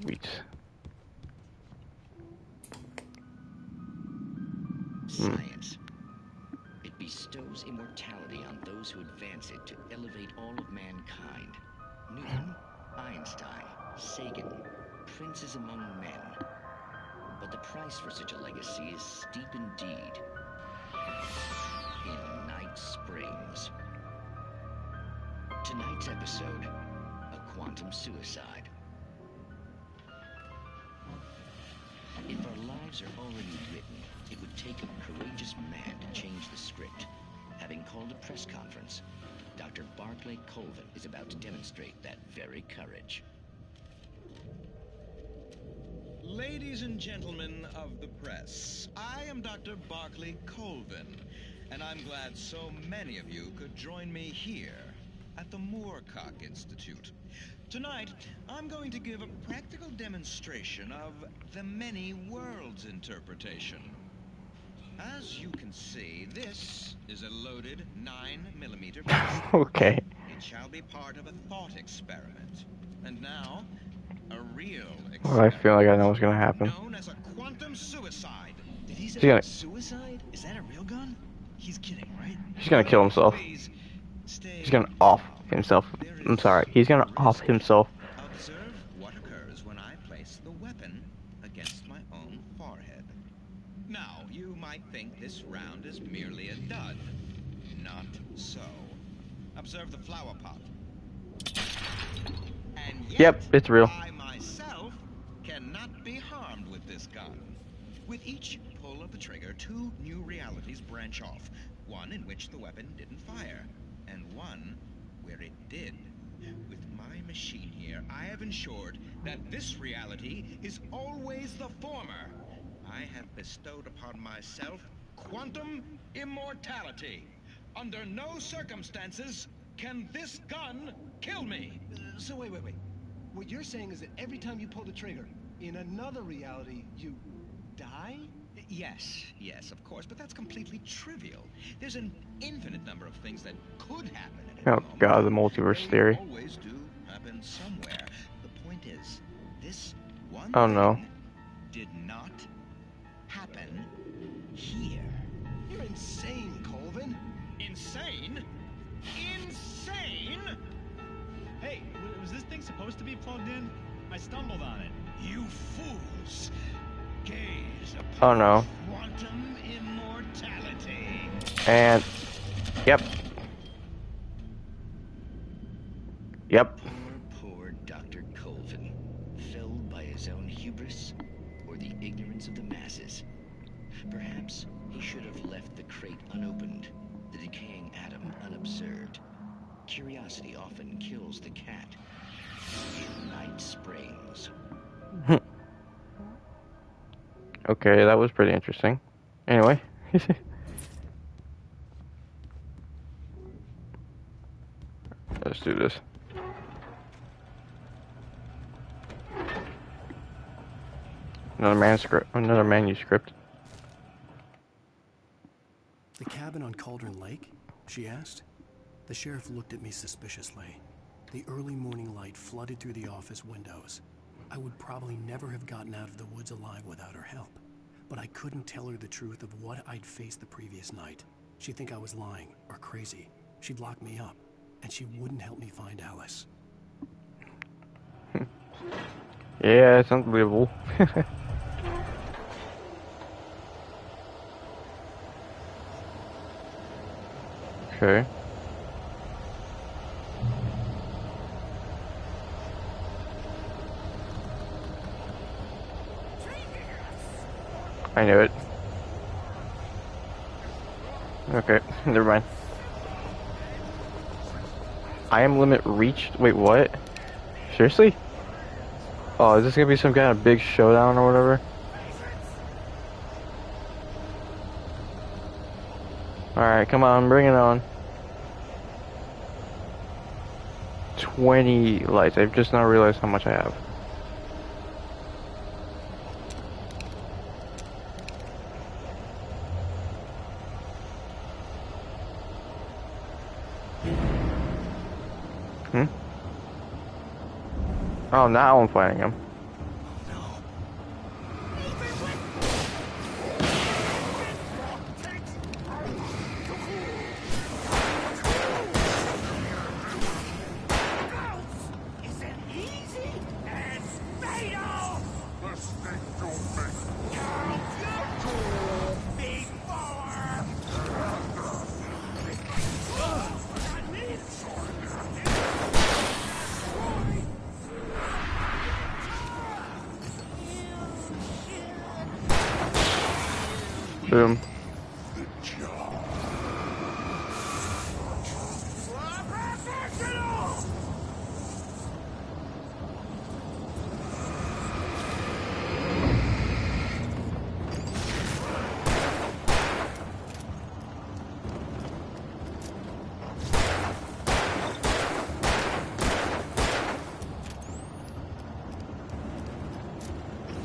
Sweet. Science. It bestows immortality on those who advance it to elevate all of mankind. Newton, Einstein, Sagan, princes among men. But the price for such a legacy is steep indeed. In Night Springs. Tonight's episode, a quantum suicide. If our lives are already written, it would take a courageous man to change the script. Having called a press conference, Dr. Barclay Colvin is about to demonstrate that very courage. Ladies and gentlemen of the press, I am Dr. Barclay Colvin, and I'm glad so many of you could join me here at the Moorcock Institute. Tonight, I'm going to give a practical demonstration of the many worlds interpretation. As you can see, this is a loaded 9mm pistol. Okay. It shall be part of a thought experiment. And now, a real Well, I feel like I know what's gonna happen. known as a quantum suicide. Did he say He's gonna- suicide? Is that a real gun? He's kidding, right? He's gonna kill himself. He's gonna off himself. I'm sorry. He's gonna off himself. Observe what occurs when I place the weapon against my own forehead. Now, you might think this round is merely a dud. Not so. Observe the flower pot. And yet, Yep, it's real. I myself cannot be harmed with this gun. With each pull of the trigger, two new realities branch off. One in which the weapon didn't fire, and one where it did. With my machine here, I have ensured that this reality is always the former. I have bestowed upon myself quantum immortality. Under no circumstances can this gun kill me. So wait. What you're saying is that every time you pull the trigger, in another reality, you die? Yes, of course, but that's completely trivial. There's an infinite number of things that could happen at Oh any moment. god, the multiverse theory. Always do happen somewhere. The point is, this one Oh no. thing did not happen here. You're insane, Colvin. Insane? Insane? Hey, was this thing supposed to be plugged in? I stumbled on it. You fools! Gaze Oh upon no. quantum immortality. And yep. Yep. Poor Dr. Colvin, felled by his own hubris or the ignorance of the masses. Perhaps he should have left the crate unopened, the decaying atom unobserved. Curiosity often kills the cat. In Night Springs. Okay, that was pretty interesting. Anyway. Let's do this. Another manuscript. The cabin on Cauldron Lake? She asked. The sheriff looked at me suspiciously. The early morning light flooded through the office windows. I would probably never have gotten out of the woods alive without her help. But I couldn't tell her the truth of what I'd faced the previous night. She'd think I was lying or crazy. She'd lock me up, and she wouldn't help me find Alice. Yeah, it's unbelievable. Okay. I knew it. Okay, never mind. I am limit reached? Wait, what? Seriously? Oh, is this gonna be some kind of big showdown or whatever? Alright, come on, bring it on. 20 lights. I've just now realized how much I have. Oh, now I'm fighting him. Boom.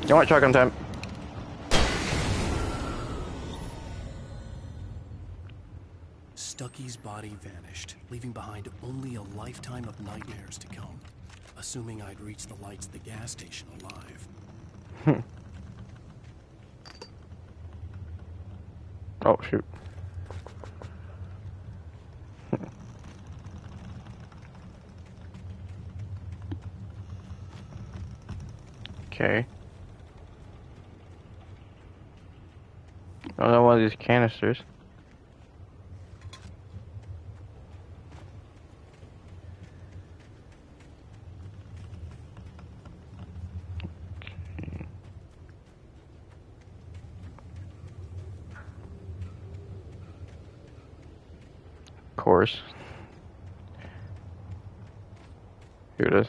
You want shotgun time? Stucky's body vanished, leaving behind only a lifetime of nightmares to come. Assuming I'd reach the lights at the gas station alive. Oh, shoot. Okay. Another one of these canisters. Of course. Here it is.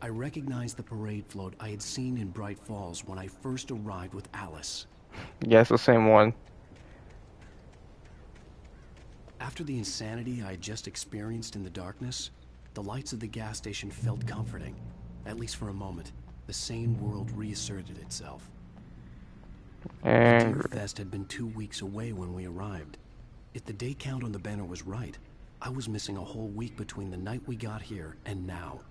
I recognized the parade float I had seen in Bright Falls when I first arrived with Alice. Yeah, it's the same one. After the insanity I had just experienced in the darkness, the lights of the gas station felt comforting. At least for a moment, the sane world reasserted itself. And The Deer Fest had been 2 weeks away when we arrived. If the day count on the banner was right, I was missing a whole week between the night we got here and now.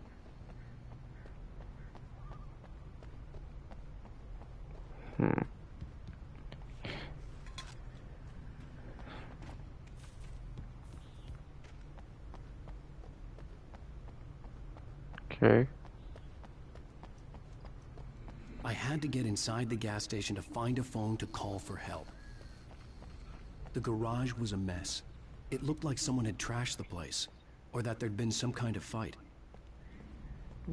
Okay. I had to get inside the gas station to find a phone to call for help. The garage was a mess. It looked like someone had trashed the place, or that there'd been some kind of fight.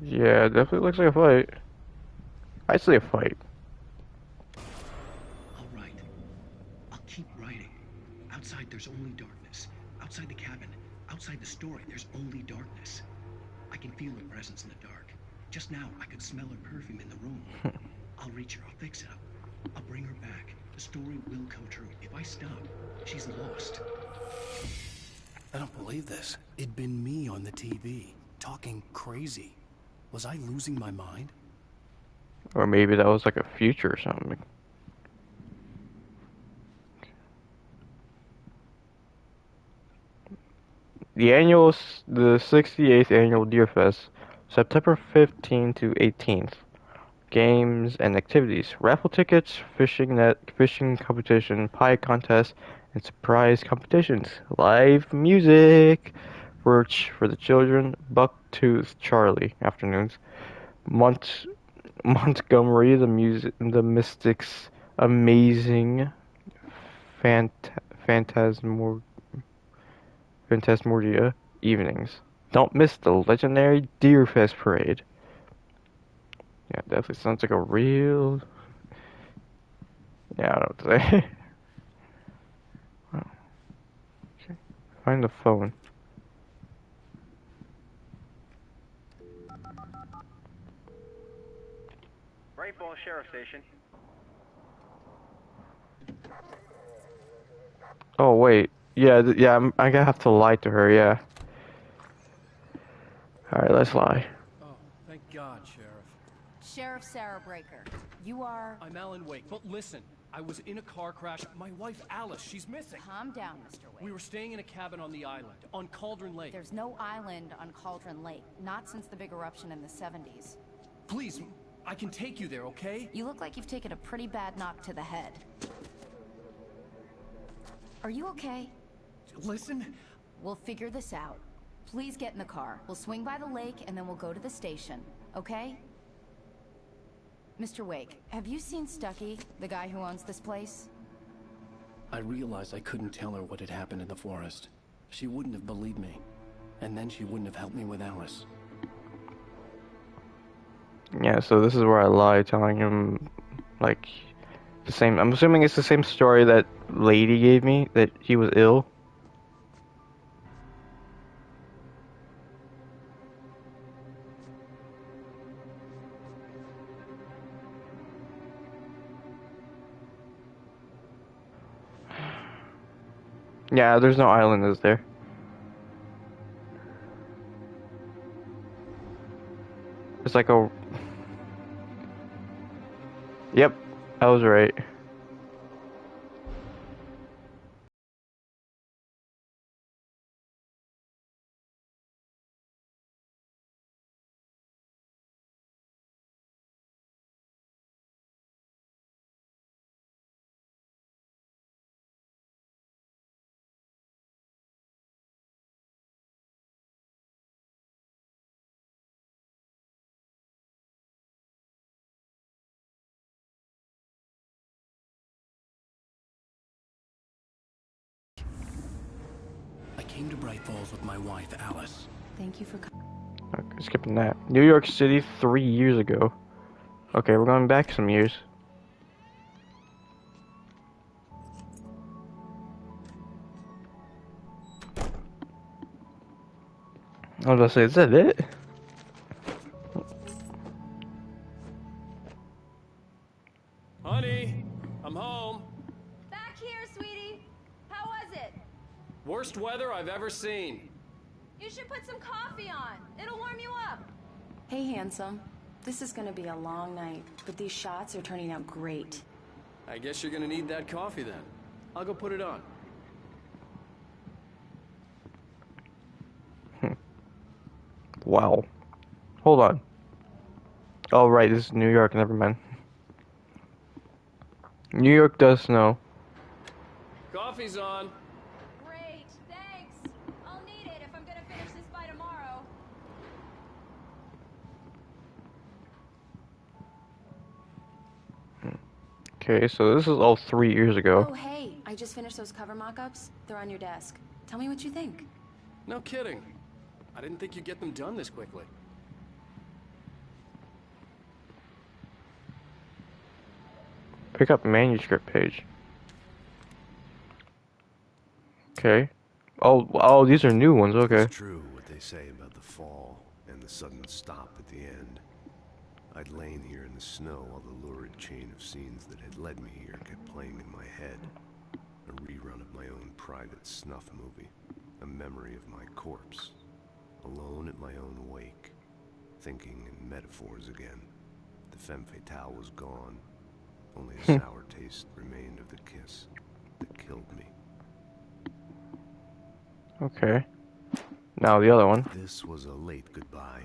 Yeah, it definitely looks like a fight. I see a fight. All right. I'll keep writing. Outside, there's only darkness. Outside the cabin, outside the story, there's only darkness. I can feel her presence in the dark. Just now, I could smell her perfume in the room. I'll reach her. I'll fix it. I'll bring her back. The story will come true. If I stop, she's lost. I don't believe this. It'd been me on the TV, talking crazy. Was I losing my mind? Or maybe that was like a future or something. The 68th annual Deer Fest, September 15th to 18th. Games and activities, raffle tickets, fishing net, fishing competition, pie contest, and surprise competitions. Live music for the children. Bucktooth Charlie afternoons. Montgomery the Mystics amazing Phant Phantasmor Phantasmorgia evenings. Don't miss the legendary Deer Fest parade. Yeah, definitely sounds like a real. Yeah, I don't know what to say. Oh, okay. Find the phone. Bright Falls Sheriff Station. Oh wait, yeah, yeah. I gonna have to lie to her. Yeah. All right, let's lie. Oh, thank God, Sheriff. Sheriff Sarah Breaker, you are... I'm Alan Wake, but listen, I was in a car crash. My wife, Alice, she's missing. Calm down, Mr. Wake. We were staying in a cabin on the island, on Cauldron Lake. There's no island on Cauldron Lake, not since the big eruption in the 70s. Please, I can take you there, okay? You look like you've taken a pretty bad knock to the head. Are you okay? Listen. We'll figure this out. Please get in the car. We'll swing by the lake and then we'll go to the station, okay? Mr. Wake, have you seen Stucky, the guy who owns this place? I realized I couldn't tell her what had happened in the forest. She wouldn't have believed me. And then she wouldn't have helped me with Alice. Yeah, so this is where I lie, telling him, like, the same. I'm assuming it's the same story that lady gave me, that he was ill. Yeah, there's no island, is there? It's like a... Yep, I was right. I came to Bright Falls with my wife, Alice. Thank you for coming. Okay, skipping that. New York City 3 years ago. Okay, we're going back some years. I was about to say, is that it? Honey, I'm home. Back here, sweetie. How was it? Worst weather I've ever seen. You should put some coffee on. It'll warm you up. Hey, handsome. This is gonna be a long night, but these shots are turning out great. I guess you're gonna need that coffee then. I'll go put it on. Wow. Hold on. Oh, right, this is New York, never mind. New York does snow. Coffee's on. Great, thanks. I'll need it if I'm gonna finish this by tomorrow. Okay, so this is all 3 years ago. Oh, hey, I just finished those cover mock-ups. They're on your desk. Tell me what you think. No kidding. I didn't think you'd get them done this quickly. Pick up manuscript page. Okay. Oh, these are new ones. Okay. It's true what they say about the fall and the sudden stop at the end. I'd lain here in the snow while the lurid chain of scenes that had led me here kept playing in my head. A rerun of my own private snuff movie. A memory of my corpse. Alone at my own wake. Thinking in metaphors again. The femme fatale was gone. Only a sour taste remained of the kiss that killed me. Okay. Now the other one. This was a late goodbye.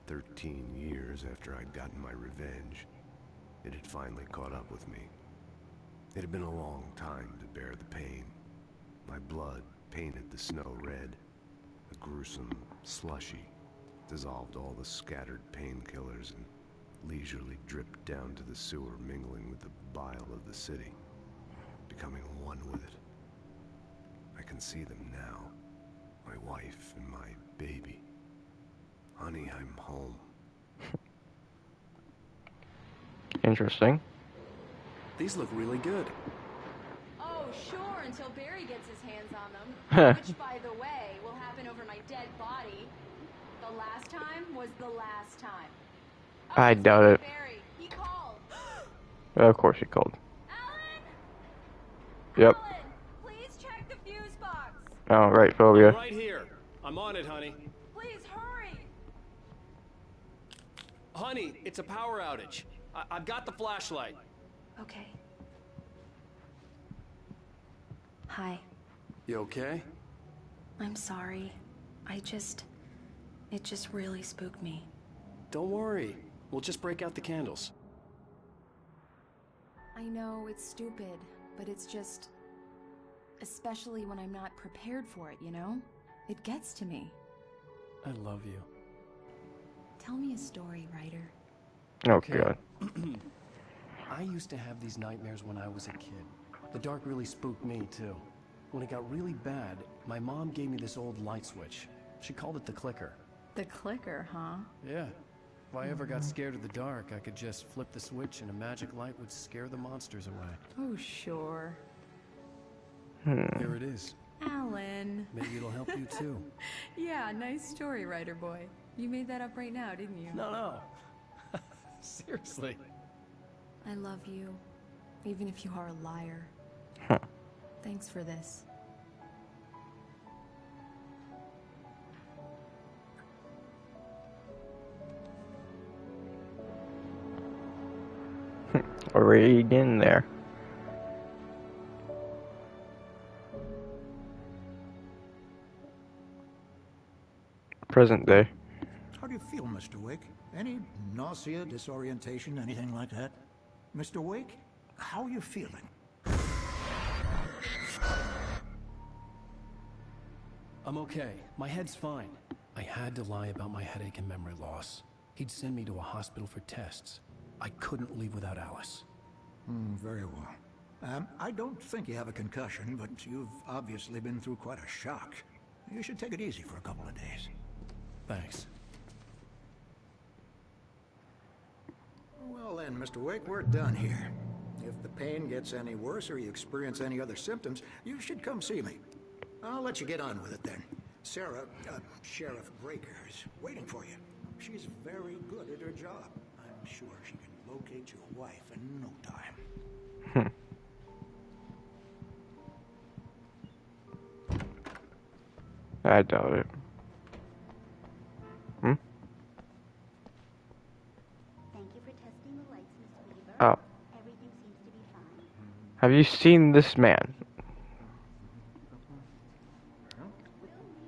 13 years after I'd gotten my revenge, it had finally caught up with me. It had been a long time to bear the pain. My blood painted the snow red. A gruesome slushy dissolved all the scattered painkillers and leisurely dripped down to the sewer, mingling with the bile of the city, becoming one with it. I can see them now. My wife and my baby. Honey, I'm home. Interesting. These look really good. Oh, sure, until Barry gets his hands on them. Which, by the way, will happen over my dead body. The last time was the last time. I doubt it. Barry, he called. Of course he called. Alan! Yep. Alan, please check the fuse box. Oh, right, phobia. I'm right here. I'm on it, honey. Please hurry. Honey, it's a power outage. I've got the flashlight. Okay. Hi. You okay? I'm sorry. It just really spooked me. Don't worry. We'll just break out the candles. I know it's stupid, but it's just... Especially when I'm not prepared for it, you know? It gets to me. I love you. Tell me a story, writer. Oh, Okay. God. I used to have these nightmares when I was a kid. The dark really spooked me, too. When it got really bad, my mom gave me this old light switch. She called it the clicker. The clicker, huh? Yeah. If I ever got scared of the dark, I could just flip the switch and a magic light would scare the monsters away. Oh, sure. Here it is. Alan. Maybe it'll help you, too. Yeah, nice story, writer boy. You made that up right now, didn't you? No. Seriously. I love you, even if you are a liar. Huh. Thanks for this. Already in there. Present day. How do you feel, Mr. Wake? Any nausea, disorientation, anything like that? Mr. Wake, how are you feeling? I'm okay. My head's fine. I had to lie about my headache and memory loss. He'd send me to a hospital for tests. I couldn't leave without Alice. Very well. I don't think you have a concussion, but you've obviously been through quite a shock. You should take it easy for a couple of days. Thanks. Well then, Mr. Wake, we're done here. If the pain gets any worse or you experience any other symptoms, you should come see me. I'll let you get on with it then. Sarah, Sheriff Breaker, is waiting for you. She's very good at her job. I'm sure she can locate your wife in no time. I doubt it. Thank you for testing the lights, Miss Weaver. Oh. Everything seems to be fine. Have you seen this man?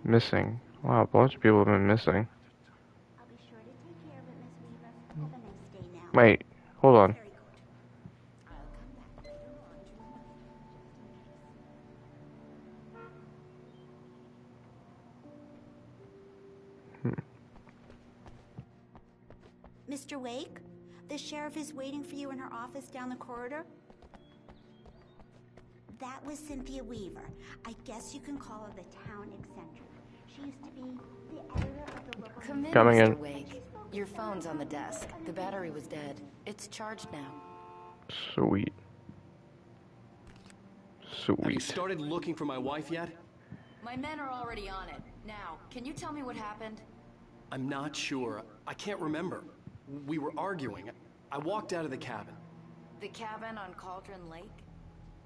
Missing. Wow, a bunch of people have been missing. I'll be sure to take care of it, Miss Weaver. Have a nice day now. Wait, hold on. Very good. I'll come back later Mr. Wake, the sheriff is waiting for you in her office down the corridor. That was Cynthia Weaver. I guess you can call her the town eccentric. She used to be the editor of the local... Come in, Coming Mr. in. Wake. Your phone's on the desk. The battery was dead. It's charged now. Sweet. Have you Sweet. started looking for my wife yet? My men are already on it. Now, can you tell me what happened? I'm not sure. I can't remember. We were arguing. I walked out of the cabin. The cabin on Cauldron Lake?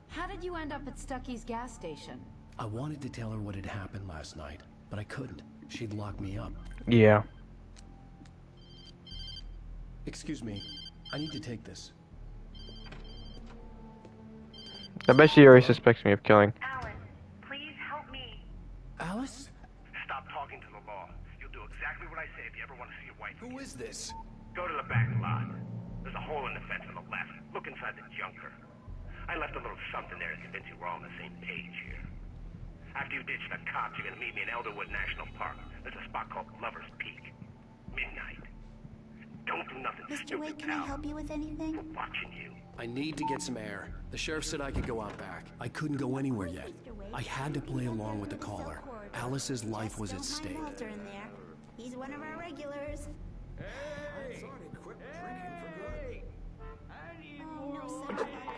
How did you end up at Stucky's gas station? I wanted to tell her what had happened last night, but I couldn't. She'd lock me up. Yeah. Excuse me. I need to take this. I bet she already suspects me of killing. Alice, please help me. Alice? Stop talking to the law. You'll do exactly what I say if you ever want to see your wife. Who is this? Go to the back lot. There's a hole in the fence on the left. Look inside the junker. I left a little something there to convince you we're all on the same page here. After you ditch the cops, you're gonna meet me in Elderwood National Park. There's a spot called Lover's Peak. Midnight. Don't do nothing Mr. stupid, Wake, can I help you with anything? I'm watching you. I need to get some air. The sheriff said I could go out back. I couldn't go anywhere yet. I had to play along with the caller. Alice's life was at stake. Walter in there. He's one of our regulars.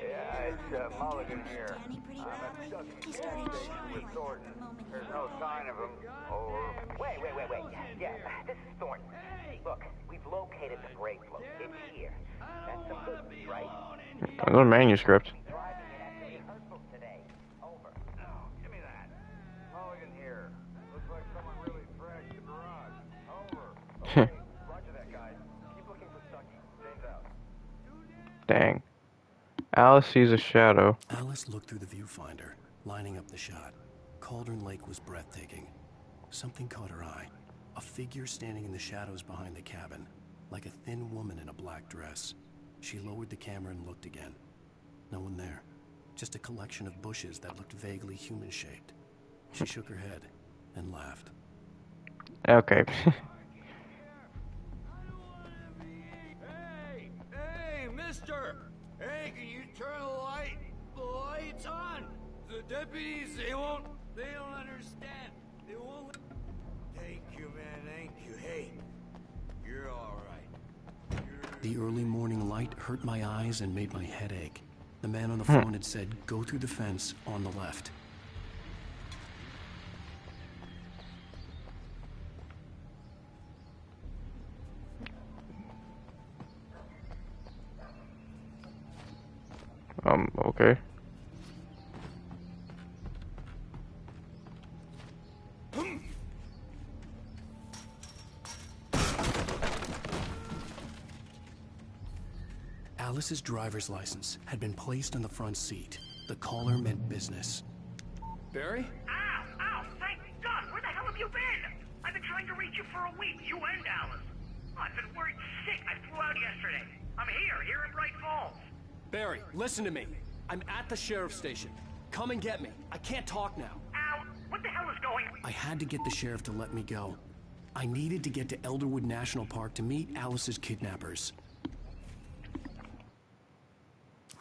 Yeah, it's Mulligan here. I'm at Stucky's station with Thornton. There's no sign of him, or... Wait. Yeah, this is Thornton. Look, we've located the break float. It's here. That's some good news, right? Another manuscript. Give me that. Mulligan here. Looks like someone really thrashed the garage. Over. Okay, roger that, guys. Keep looking for Stucky. James out. Dang. Alice sees a shadow. Alice looked through the viewfinder, lining up the shot. Cauldron Lake was breathtaking. Something caught her eye. A figure standing in the shadows behind the cabin, like a thin woman in a black dress. She lowered the camera and looked again. No one there. Just a collection of bushes that looked vaguely human-shaped. She shook her head and laughed. Okay. Hey, mister! Hey, can you turn the lights on? The deputies, they don't understand. They won't... Thank you, man, thank you. Hey, you're all right. The early morning light hurt my eyes and made my head ache. The man on the phone had said, go through the fence on the left. Okay. Alice's driver's license had been placed on the front seat. The caller meant business. Barry? Ow! Thank God! Where the hell have you been? I've been trying to reach you for a week, you and Alice. I've been worried sick. I flew out yesterday. I'm here in Bright Falls. Barry, listen to me. I'm at the sheriff's station. Come and get me. I can't talk now. Ow! What the hell is going on? I had to get the sheriff to let me go. I needed to get to Elderwood National Park to meet Alice's kidnappers.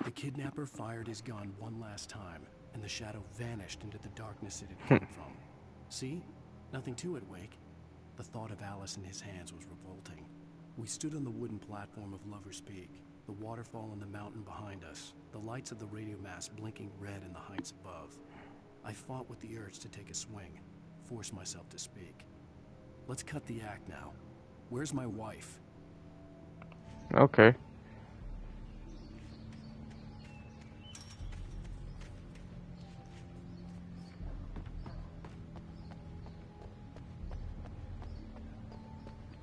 The kidnapper fired his gun one last time, and the shadow vanished into the darkness it had come from. See? Nothing to it, Wake. The thought of Alice in his hands was revolting. We stood on the wooden platform of Lover's Peak, the waterfall on the mountain behind us, the lights of the radio mast blinking red in the heights above. I fought with the urge to take a swing, force myself to speak. Let's cut the act now. Where's my wife? Okay.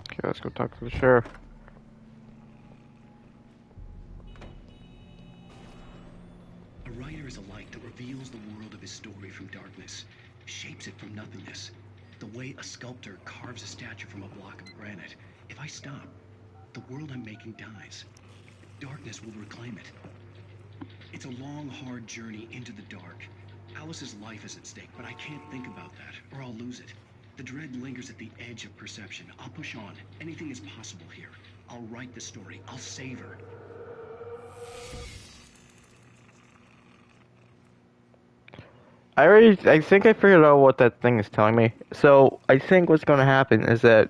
Okay, let's go talk to the sheriff. A writer is a light that reveals the world of his story from darkness, shapes it from nothingness. The way a sculptor carves a statue from a block of granite. If I stop, the world I'm making dies. Darkness will reclaim it. It's a long, hard journey into the dark. Alice's life is at stake, but I can't think about that, or I'll lose it. The dread lingers at the edge of perception. I'll push on. Anything is possible here. I'll write the story. I'll save her. I think I figured out what that thing is telling me. So I think what's gonna happen is that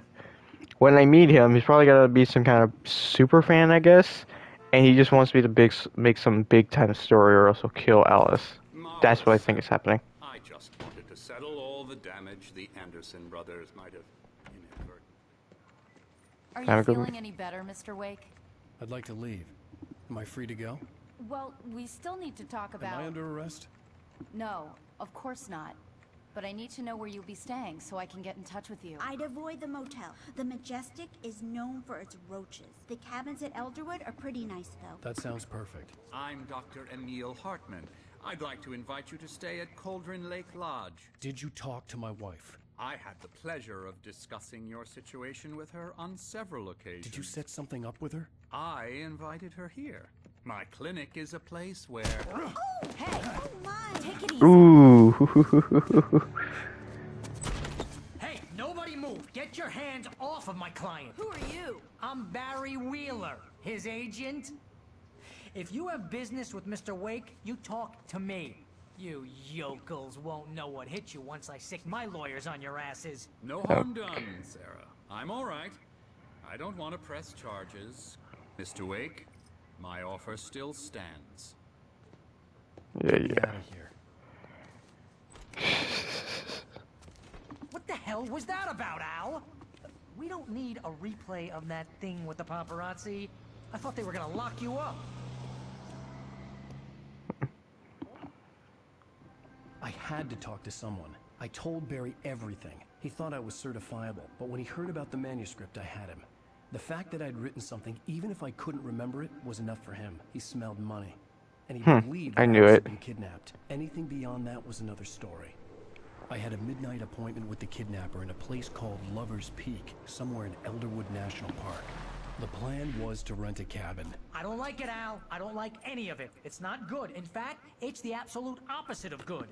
when I meet him, he's probably gonna be some kind of super fan, I guess, and he just wants me to make some big time story, or else he'll kill Alice. That's what I think is happening. I just wanted to settle all the damage the Anderson brothers might have inadvertently. Are you feeling any better, Mr. Wake? I'd like to leave. Am I free to go? Well, we still need to talk about... Am I under arrest? No, of course not. But I need to know where you'll be staying so I can get in touch with you. I'd avoid the motel. The Majestic is known for its roaches. The cabins at Elderwood are pretty nice, though. That sounds perfect. I'm Dr. Emil Hartman. I'd like to invite you to stay at Cauldron Lake Lodge. Did you talk to my wife? I had the pleasure of discussing your situation with her on several occasions. Did you set something up with her? I invited her here. My clinic is a place where... Oh, hey! Oh, my! Take it easy. Ooh. Hey, nobody move! Get your hands off of my client! Who are you? I'm Barry Wheeler, his agent. If you have business with Mr. Wake, you talk to me. You yokels won't know what hit you once I sick my lawyers on your asses. No harm done, Sarah. I'm all right. I don't want to press charges. Mr. Wake, my offer still stands. Yeah. Get out of here. What the hell was that about, Al? We don't need a replay of that thing with the paparazzi. I thought they were gonna lock you up. I had to talk to someone. I told Barry everything. He thought I was certifiable, but when he heard about the manuscript, I had him. The fact that I'd written something, even if I couldn't remember it, was enough for him. He smelled money. And he believed I that knew Alice it. had been kidnapped. Anything beyond that was another story. I had a midnight appointment with the kidnapper in a place called Lover's Peak, somewhere in Elderwood National Park. The plan was to rent a cabin. I don't like it, Al. I don't like any of it. It's not good. In fact, it's the absolute opposite of good.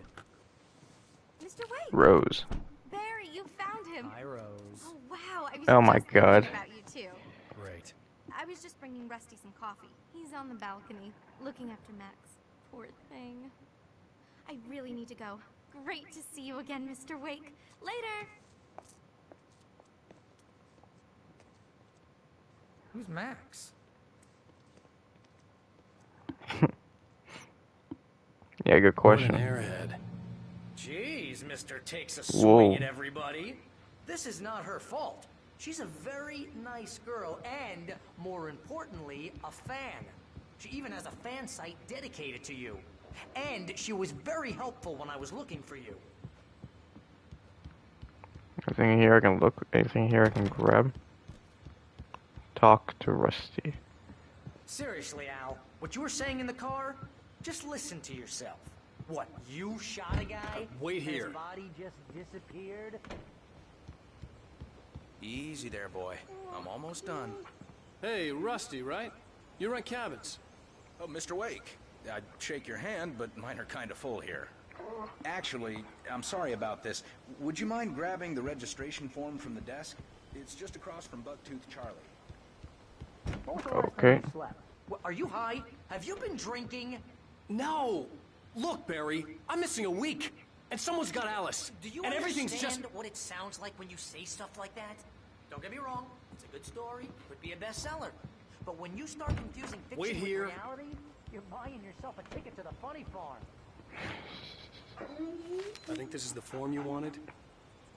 Mr. Wake! Rose. Barry, you found him! Hi, Rose. Oh, wow. I was Oh my just thinking God. about you, too. Great. I was just bringing Rusty some coffee. He's on the balcony, looking after Max. Poor thing. I really need to go. Great to see you again, Mr. Wake. Later! Who's Max? Yeah, good question. What an airhead. Jeez, Mr. Takes a Whoa. swing at everybody. This is not her fault. She's a very nice girl and, more importantly, a fan. She even has a fan site dedicated to you. And she was very helpful when I was looking for you. Anything here I can look? Anything here I can grab? Talk to Rusty. Seriously, Al, what you were saying in the car, just listen to yourself. What, you shot a guy? Wait and here. His body just disappeared? Easy there, boy. I'm almost done. Hey, Rusty, right? You rent cabins. Oh, Mr. Wake. I'd shake your hand, but mine are kind of full here. Actually, I'm sorry about this. Would you mind grabbing the registration form from the desk? It's just across from Bucktooth Charlie. Okay. What, are you high? Have you been drinking? No! Look, Barry, I'm missing a week, and someone's got Alice. Do you and understand everything's just... what it sounds like when you say stuff like that? Don't get me wrong, it's a good story, could be a bestseller. But when you start confusing fiction Wait here. with reality, you're buying yourself a ticket to the funny farm. I think this is the form you wanted.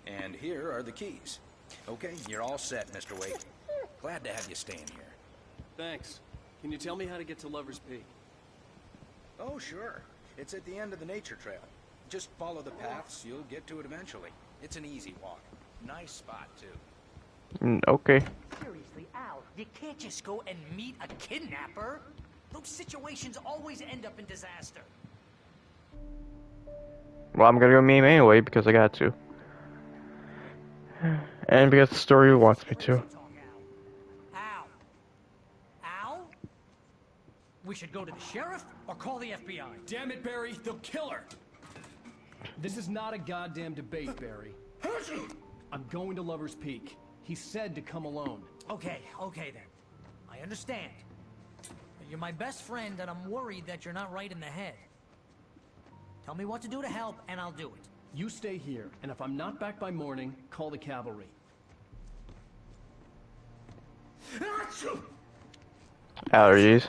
And here are the keys. Okay, you're all set, Mr. Wake. Glad to have you staying here. Thanks. Can you tell me how to get to Lover's Peak? Oh, sure. It's at the end of the nature trail. Just follow the paths, you'll get to it eventually. It's an easy walk. Nice spot, too. Okay. Seriously, Al, you can't just go and meet a kidnapper. Those situations always end up in disaster. Well, I'm gonna go meet him anyway because I got to. And because the story wants me to. Al? Al? We should go to the sheriff or call the FBI. Damn it, Barry, they'll kill her! This is not a goddamn debate, Barry. I'm going to Lover's Peak. He said to come alone. Okay, okay then. I understand. You're my best friend, and I'm worried that you're not right in the head. Tell me what to do to help, and I'll do it. You stay here, and if I'm not back by morning, call the cavalry. Allergies.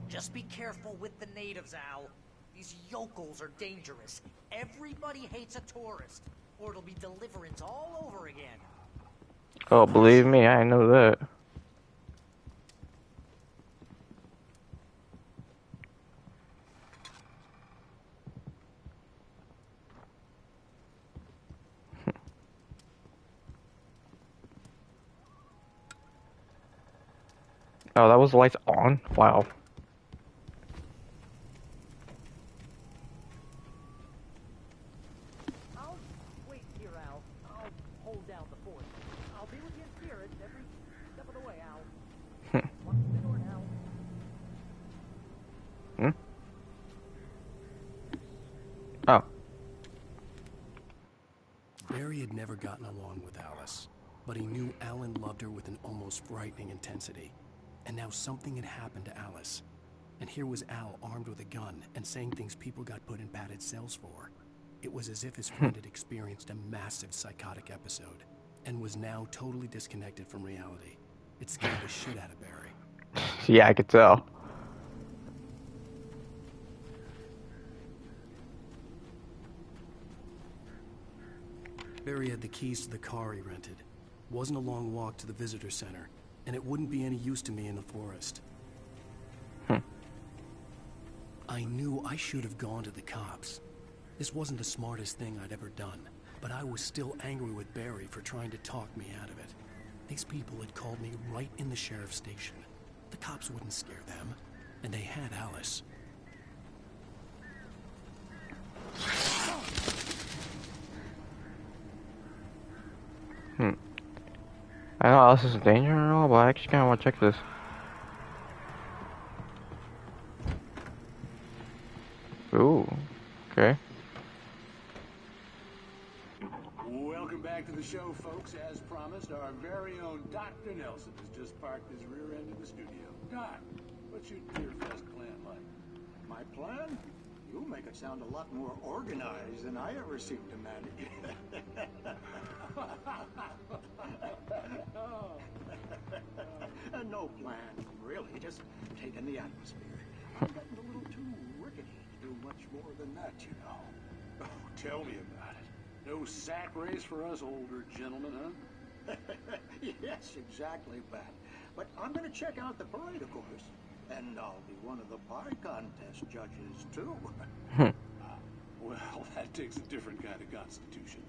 Just be careful with the natives, Al. These yokels are dangerous. Everybody hates a tourist, or it'll be deliverance all over again. Oh, believe me, I know that. Oh, that was the lights on? Wow. I'll wait here, Al. I'll hold down the fort. I'll be with you in spirit every step of the way, Al. Watch the door now. Oh. Barry had never gotten along with Alice, but he knew Alan loved her with an almost frightening intensity. And now something had happened to Alice. And here was Al armed with a gun and saying things people got put in padded cells for. It was as if his friend had experienced a massive psychotic episode and was now totally disconnected from reality. It scared the shit out of Barry. Yeah, I could tell. Barry had the keys to the car he rented. Wasn't a long walk to the visitor center, and it wouldn't be any use to me in the forest. I knew I should have gone to the cops. This wasn't the smartest thing I'd ever done, but I was still angry with Barry for trying to talk me out of it. These people had called me right in the sheriff's station. The cops wouldn't scare them, and they had Alice. I know Alice is in danger and all, but I actually kind of want to check this. Ooh, okay. Welcome back to the show, folks. As promised, our very own Dr. Nelson has just parked his rear end in the studio. Doc, what's your Deer Fest plan like? My plan? You make it sound a lot more organized than I ever seem to manage. No plan, really. Just taking the atmosphere. I'm getting a little too rickety to do much more than that, you know. Oh, tell me about it. No sack race for us older gentlemen, huh? Yes, exactly, Pat. But I'm going to check out the parade, of course. And I'll be one of the pie contest judges, too. Well, that takes a different kind of constitution.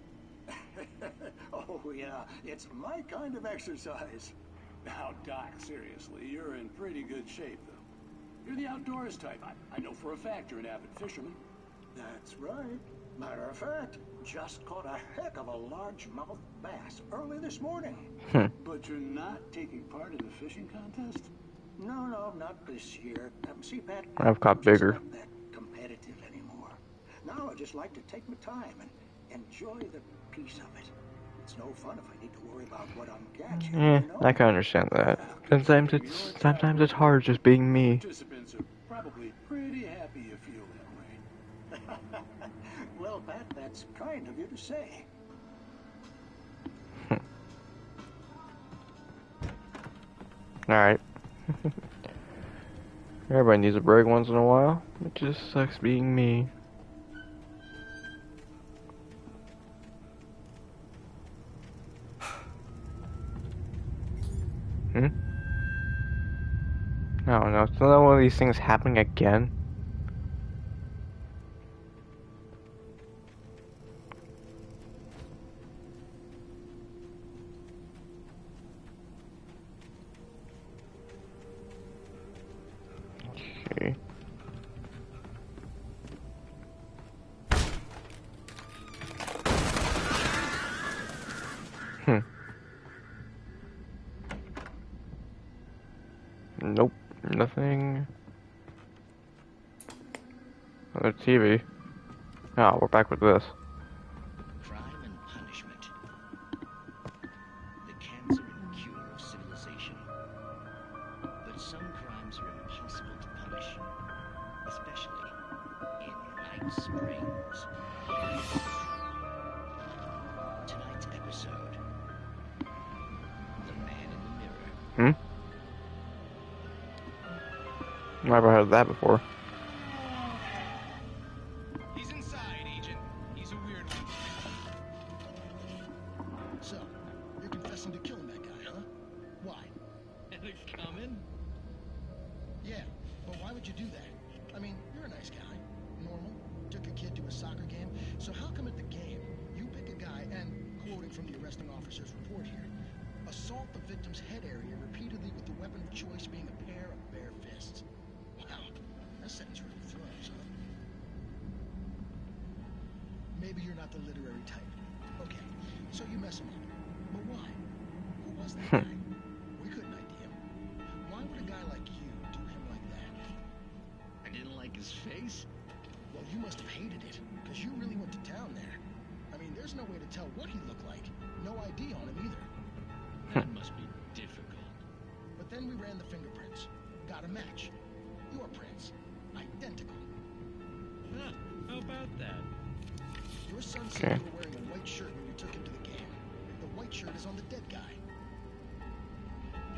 Oh, yeah. It's my kind of exercise. Now, Doc, seriously, you're in pretty good shape, though. You're the outdoors type. I know for a fact you're an avid fisherman. That's right. Matter of fact, just caught a heck of a largemouth bass early this morning. But you're not taking part in the fishing contest? No, not this year. See, Pat, I've caught bigger. I'm not that competitive anymore. Now I just like to take my time and enjoy the peace of it. It's no fun if I need to worry about what I'm catching. You know? I can understand that. Sometimes it's hard just being me. Participants are probably pretty happy you feel that way. Well, Pat, that's kind of you to say. Alright. Everybody needs a break once in a while. It just sucks being me. No, it's not one of these things happening again. Okay. Nope, nothing. Another TV. Oh, we're back with this. Crime and punishment. Springs. Tonight's episode, The Man in the Mirror. Never heard of that before. He's inside, Agent. He's a weird one. So, you're confessing to killing that guy, huh? Why? And it's coming? Yeah, but why would you do that? I mean, you're a nice guy. Normal. Took your kid to a soccer game. So how come at the game, you pick a guy and, quoting from the arresting officer's report here, assault the victim's head area repeatedly with the weapon of choice being a pair of bare fists? Wow, that sentence really throws, huh? Maybe you're not the literary type. Okay, so you mess him up. But why? Who was that guy? We couldn't ID him. Why would a guy like you do him like that? I didn't like his face. Well, you must have hated it, because you really went to town there. I mean, there's no way to tell what he looked like. No ID on him either. That must be difficult. But then we ran the fingerprints. Got a match. Your prints. Identical. Huh, how about that? Your son said you were wearing a white shirt when you took him to the game. The white shirt is on the dead guy.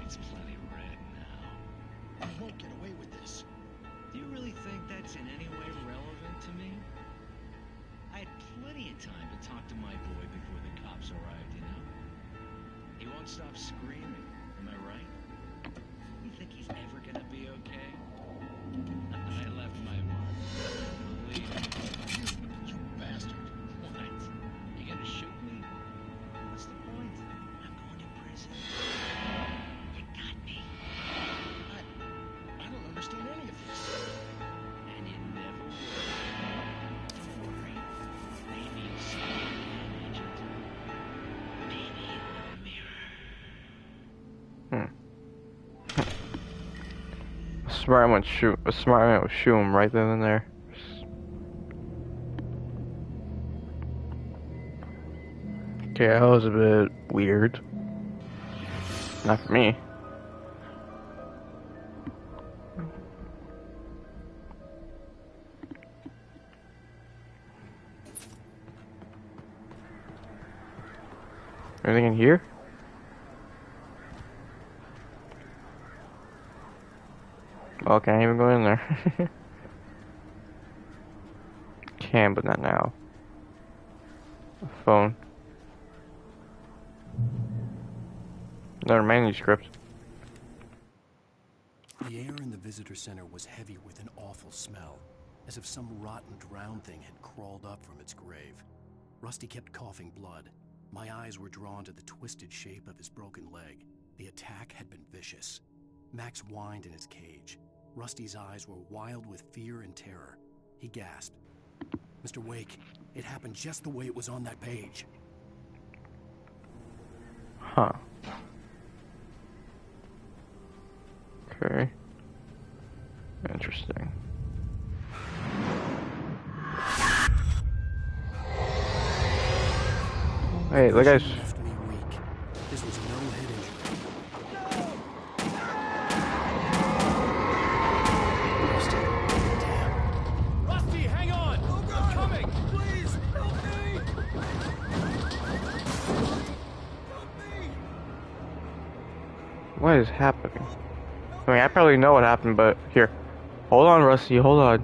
It's plenty red now. You won't get away with this. Do you really think that's in any way relevant to me? I had plenty of time to talk to my boy before the cops arrived, you know? He won't stop screaming, am I right? You think he's ever gonna be okay? I left my mark. Believe me. You bastard. What? You gonna shoot me? What's the point? I'm going to prison. You got me. I don't understand any of this. And you never will. Don't worry. Maybe you'll see me again, Agent. Maybe in the mirror. A smart man would shoot him right then and there. Okay, that was a bit weird. Not for me. Anything in here? Oh, can't even go in there. Can, but not now. A phone. Another manuscript. The air in the visitor center was heavy with an awful smell, as if some rotten drowned thing had crawled up from its grave. Rusty kept coughing blood. My eyes were drawn to the twisted shape of his broken leg. The attack had been vicious. Max whined in his cage. Rusty's eyes were wild with fear and terror. He gasped. Mr. Wake, it happened just the way it was on that page. Huh. Okay. Interesting. Hey, look guys. Left me weak. This was no head injury. Rusty, damn. Rusty, hang on! Oh God. I'm coming! Please, help me! Help me! What is happening? I mean, I probably know what happened, but here. Hold on, Rusty, hold on.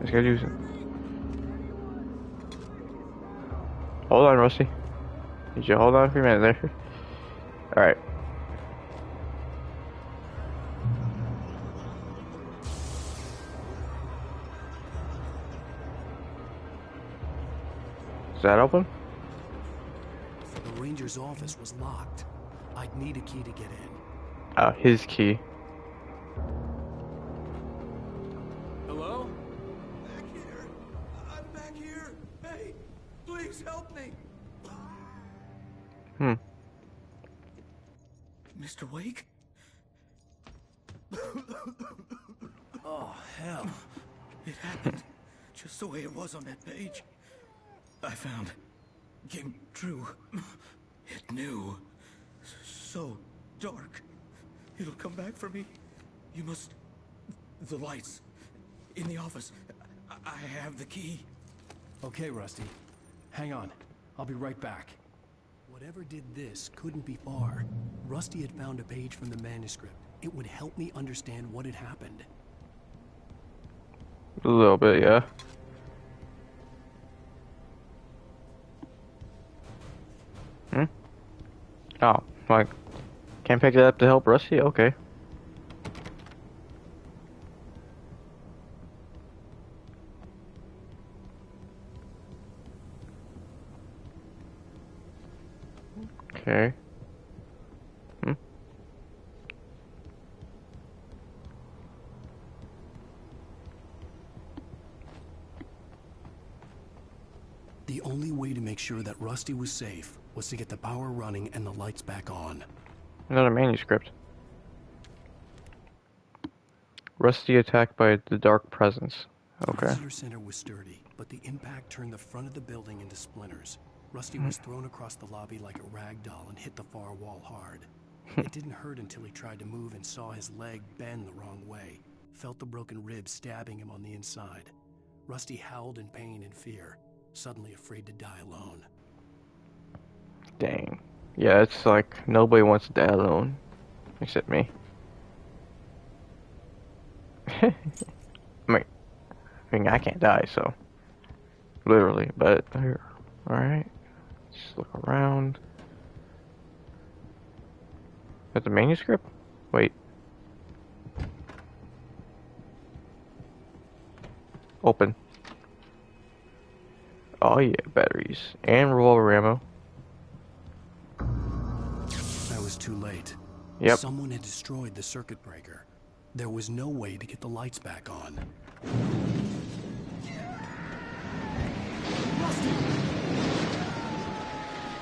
Just gotta do something. Hold on, Rusty. Need you to hold on for a minute there. Alright. Is that open? The ranger's office was locked. I'd need a key to get in. Oh, his key. Hello? Back here. I'm back here. Hey, please help me. Mr. Wake? Oh, hell. It happened just the way it was on that page. I found. Came true. It knew. So dark. It'll come back for me. You must... The lights. In the office. I have the key. Okay, Rusty. Hang on. I'll be right back. Whatever did this couldn't be far. Rusty had found a page from the manuscript. It would help me understand what had happened. A little bit, yeah. Hmm? Oh, like, can't pick it up to help Rusty? Okay. Okay. Hmm? The only way to make sure that Rusty was safe was to get the power running and the lights back on. Another manuscript. Rusty attacked by the dark presence. The Okay. visitor center was sturdy, but the impact turned the front of the building into splinters. Rusty was thrown across the lobby like a rag doll and hit the far wall hard. It didn't hurt until he tried to move and saw his leg bend the wrong way. Felt the broken ribs stabbing him on the inside. Rusty howled in pain and fear, suddenly afraid to die alone. Dang. Yeah, it's like nobody wants to die alone. Except me. I mean, I can't die, so. Literally, but here. Alright. Just look around. Is that the manuscript? Wait. Open. Oh yeah, batteries. And revolver ammo. I was too late. Yep. Someone had destroyed the circuit breaker. There was no way to get the lights back on.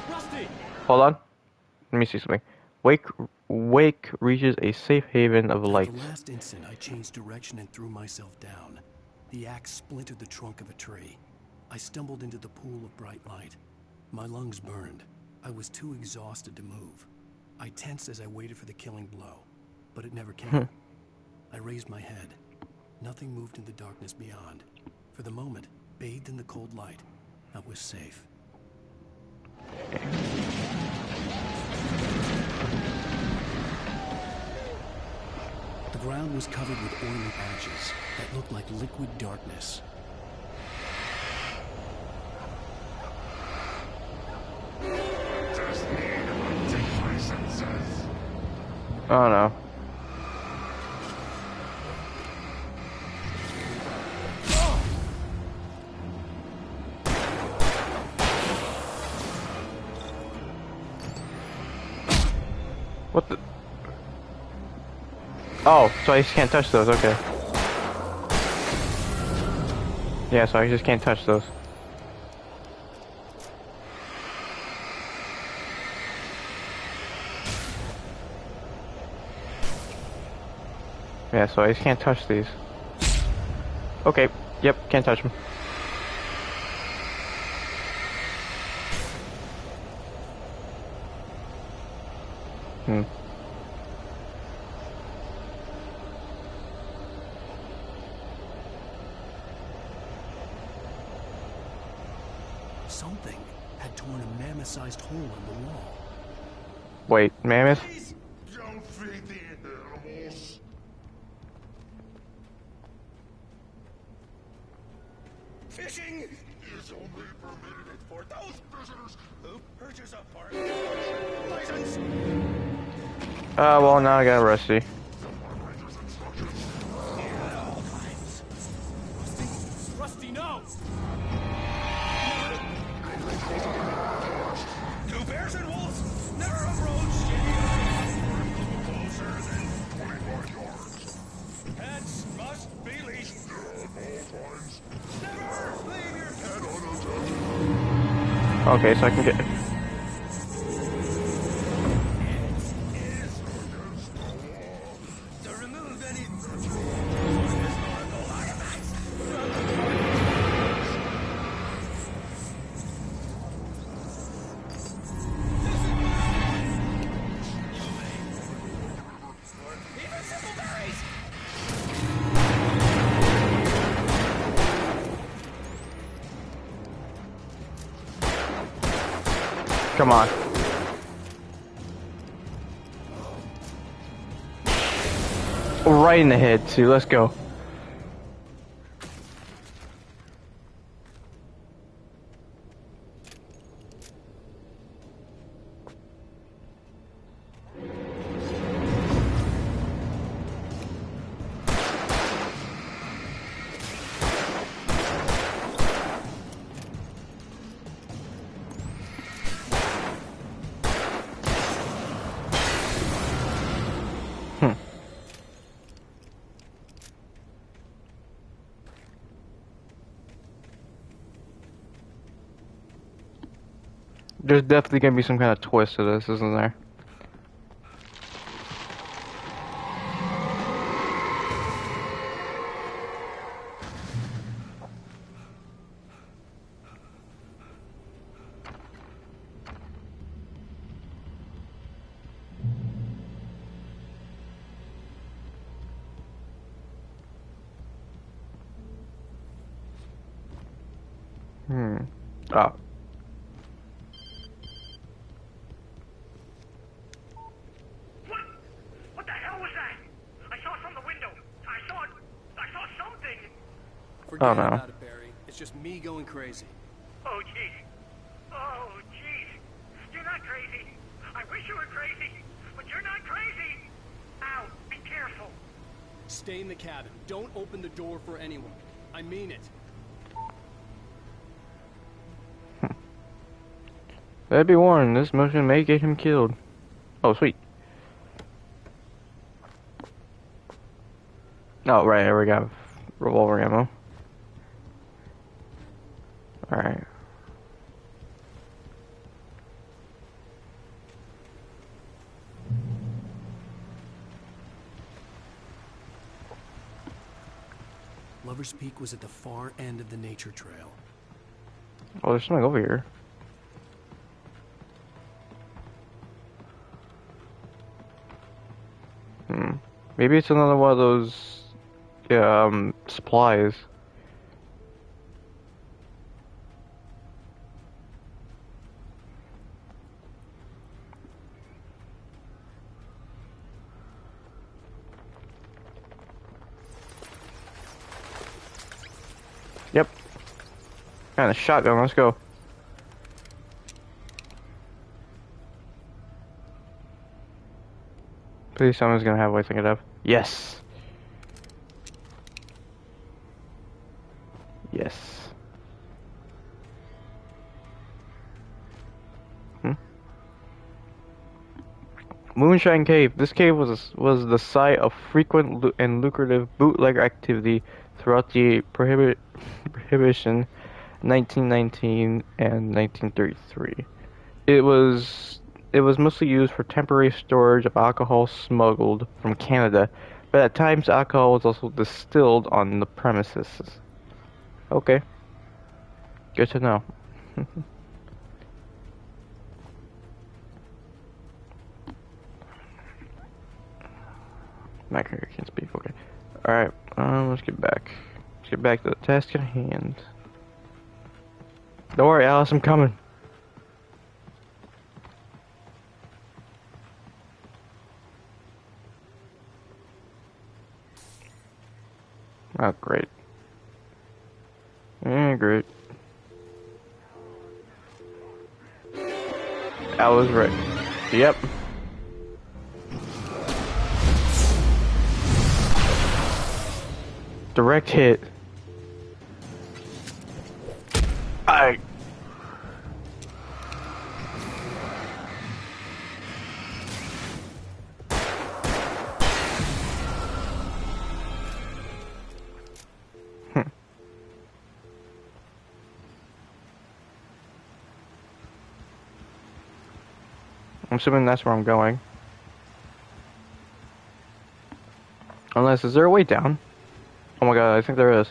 Rusty! Hold on. Let me see something. Wake reaches a safe haven of At lights. the last instant, I changed direction and threw myself down. The axe splintered the trunk of a tree. I stumbled into the pool of bright light. My lungs burned. I was too exhausted to move. I tensed as I waited for the killing blow, but it never came. I raised my head. Nothing moved in the darkness beyond. For the moment, bathed in the cold light, I was safe. The ground was covered with oily patches that looked like liquid darkness. Oh no. What the? Oh, so I just can't touch those, okay. Yeah, so I just can't touch those. Yeah, so I just can't touch these. Okay, yep, can't touch them. Hmm. Something had torn a mammoth-sized hole in the wall. Wait, mammoth? Don't feed the animals. Fishing is only permitted for those visitors who purchase a park license. Well, now I got Rusty. Rusty, no! Two bears and wolves never approached closer than 25 yards. Pets must be leashed. Never leave your pet unattended. Okay, so I can get... To remove any even simple berries. Come on. Right in the head, too. Let's go. There's definitely gonna be some kind of twist to this, isn't there? Oh. What the hell was that? I saw it from the window. I saw something. Forget Oh, no. about it, Barry. It's just me going crazy. Oh, jeez. Oh, jeez. You're not crazy. I wish you were crazy, but you're not crazy. Ow, be careful. Stay in the cabin. Don't open the door for anyone. I mean it. Better be warned, this motion may get him killed. Oh, sweet. Oh, right, we got revolver ammo. Alright. Lover's Peak was at the far end of the nature trail. Oh, there's something over here. Maybe it's another one of those, supplies. Yep. Kind of shotgun, let's go. Please, someone's gonna have what I think it of. Yes. Yes. Moonshine Cave. This cave was the site of frequent and lucrative bootlegger activity throughout the prohibition 1919 and 1933. It was mostly used for temporary storage of alcohol smuggled from Canada, but at times alcohol was also distilled on the premises. Okay. Good to know. My character can't speak, okay. Alright, let's get back. Let's get back to the task at hand. Don't worry, Alice, I'm coming. Oh, great. Yeah, great. I was right. Yep. Direct hit. I'm assuming that's where I'm going. Unless, is there a way down? Oh my god, I think there is.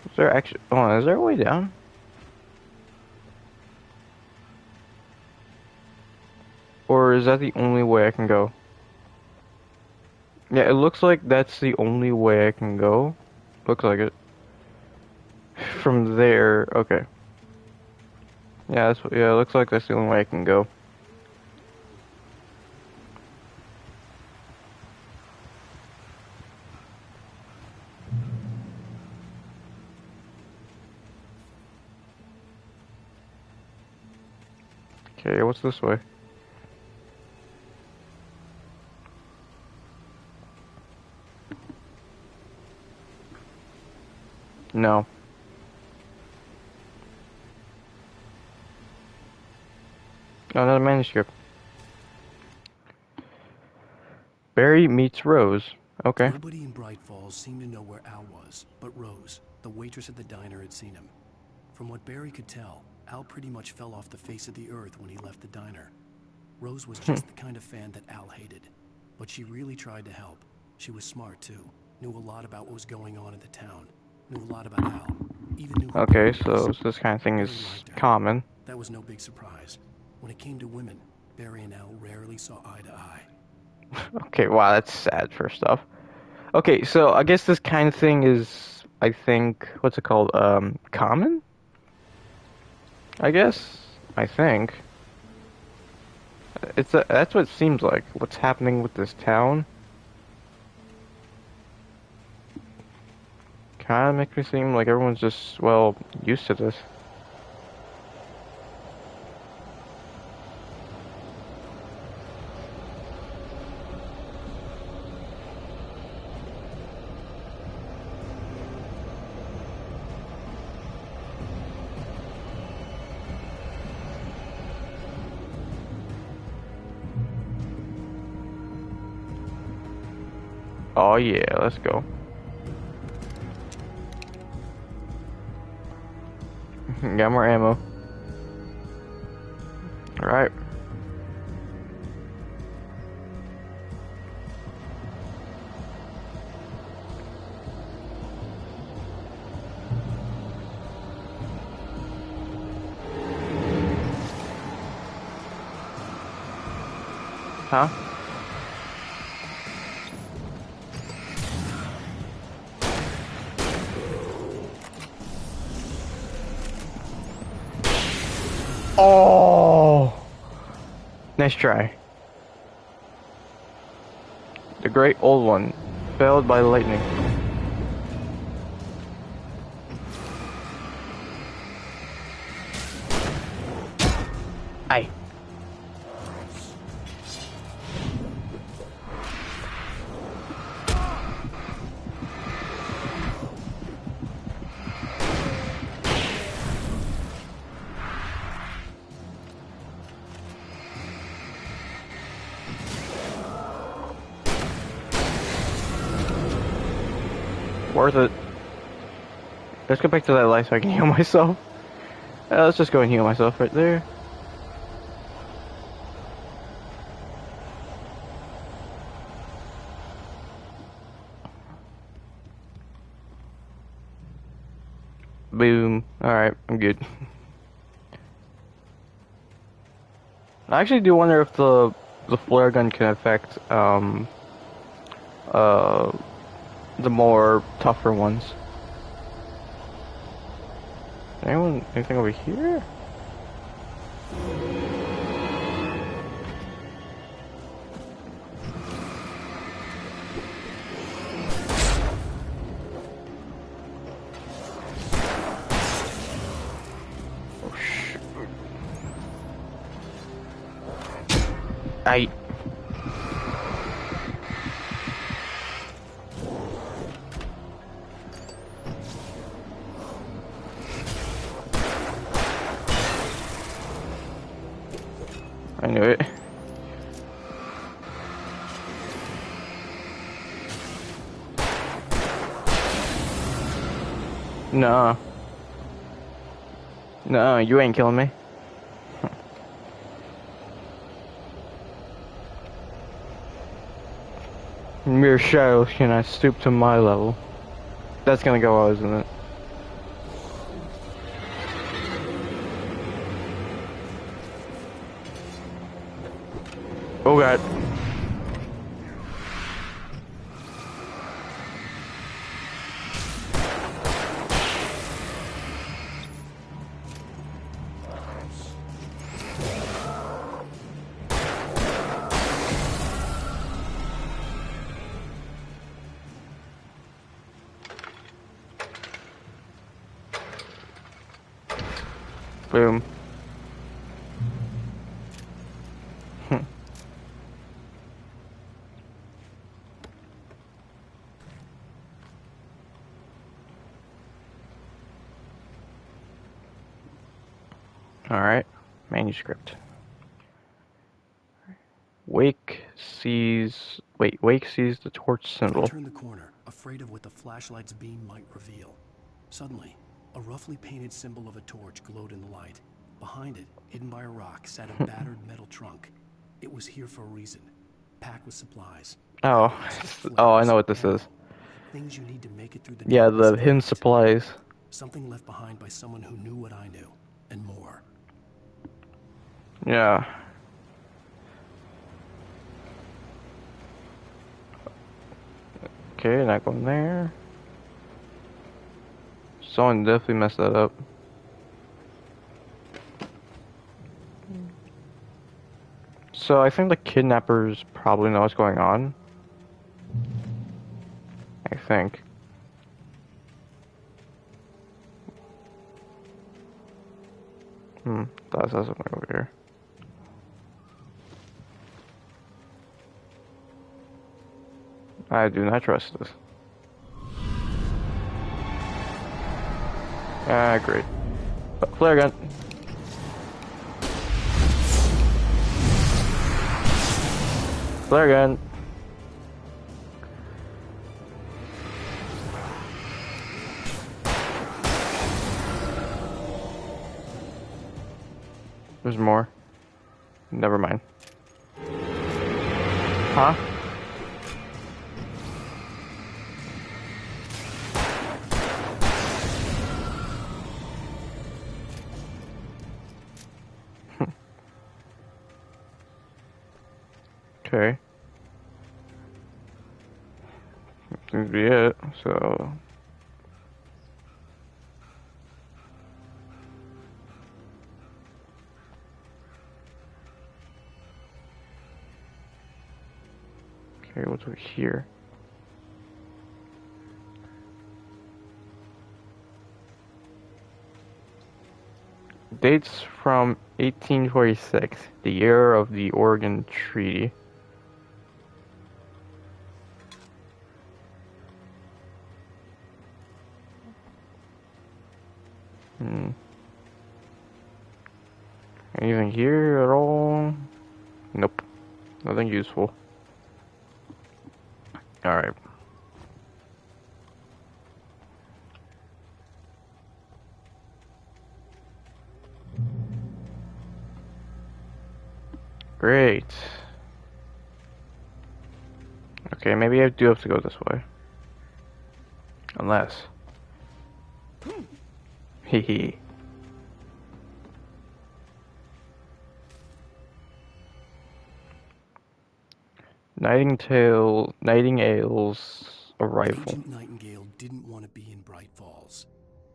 Is there actually... Oh, is there a way down? Or is that the only way I can go? Yeah, it looks like that's the only way I can go. Looks like it. from there. Okay. Yeah, yeah, it looks like that's the only way I can go. Okay, what's this way? No. Oh, another manuscript. Barry meets Rose. Okay. Nobody in Bright Falls seemed to know where Al was, but Rose, the waitress at the diner, had seen him. From what Barry could tell, Al pretty much fell off the face of the earth when he left the diner. Rose was just the kind of fan that Al hated, but she really tried to help. She was smart too, knew a lot about what was going on in the town, knew a lot about Al, even knew who Okay, Barry so was. this kind of thing Barry is liked her. common. That was no big surprise. When it came to women, Barry and Al rarely saw eye to eye. Okay, wow, that's sad first off. Okay, so I guess this kind of thing is, I think, what's it called? Common? I guess. I think. That's what it seems like. What's happening with this town? Kinda makes me seem like everyone's just, well, used to this. Oh yeah, let's go. Got more ammo. Alright. Huh? Oh! Nice try. The great old one, felled by lightning. Aye. Worth it. Let's go back to that light so I can heal myself. Let's just go and heal myself right there. Boom. Alright, I'm good. I actually do wonder if the flare gun can affect the more tougher ones. Anything over here? Oh shit. I knew it. No. No, you ain't killing me. Mere shadows cannot stoop to my level. That's gonna go out, isn't it? Oh god. Boom. Alright. Manuscript. Wake sees the torch I symbol. turned the corner, afraid of what the flashlight's beam might reveal. Suddenly, a roughly painted symbol of a torch glowed in the light. Behind it, hidden by a rock, sat a battered metal trunk. It was here for a reason. Packed with supplies. Oh. Oh, I know what this is. Things you need to make it through the Yeah, darkness the of hidden night. supplies. Something left behind by someone who knew what I knew, and more. Yeah. Okay, not going there. Someone definitely messed that up. So I think the kidnappers probably know what's going on. I think. That says something over here. I do not trust this. Ah, great. Flare gun. Flare gun. There's more. Never mind. Huh? Okay. Seems to be it, so... Okay, what's over here? Dates from 1846, the year of the Oregon Treaty. Anything here at all? Nope. Nothing useful. Alright. Great. Okay, maybe I do have to go this way. Unless. Hehe. Nightingale's arrival. Agent Nightingale didn't want to be in Bright Falls.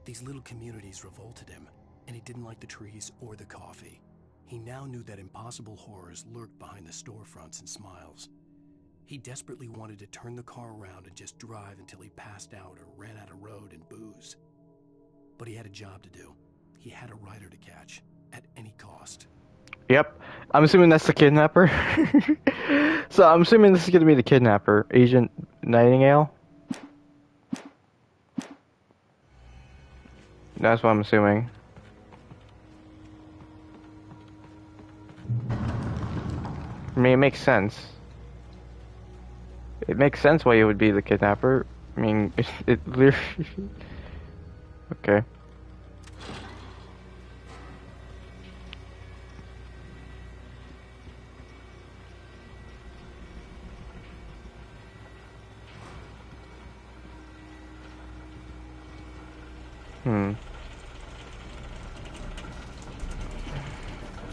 These little communities revolted him, and he didn't like the trees or the coffee. He now knew that impossible horrors lurked behind the storefronts and smiles. He desperately wanted to turn the car around and just drive until he passed out or ran out of road and booze. But he had a job to do. He had a rider to catch, at any cost. Yep. I'm assuming that's the kidnapper. So I'm assuming this is going to be the kidnapper, Agent Nightingale. That's what I'm assuming. I mean, it makes sense. It makes sense why it would be the kidnapper. I mean, it literally... Okay.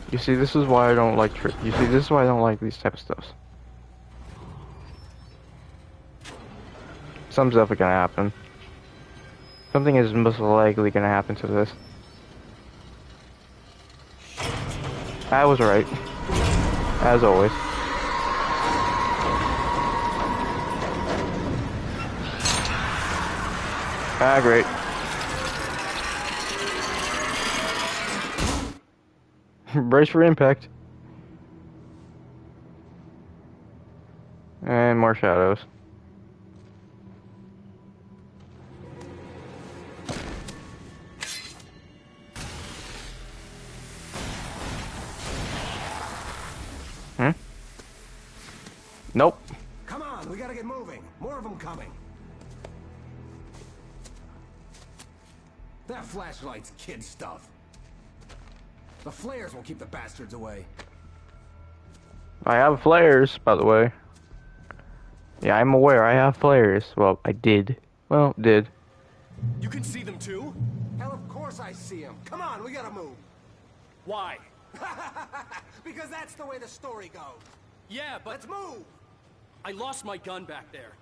You see, this is why I don't like you see, this is why I don't like these type of stuffs. Something's definitely gonna happen. Something is most likely gonna happen to this. I was right. As always. Ah, great. Brace for impact. And more shadows. Hmm? Nope. Come on, we gotta get moving. More of them coming. That flashlight's kid stuff. The flares will keep the bastards away. I have flares, by the way. Yeah, I'm aware I have flares. Well, I did. Well, did. You can see them too? Hell, of course I see them. Come on, we gotta move. Why? Because that's the way the story goes. Yeah, but... Let's move! I lost my gun back there.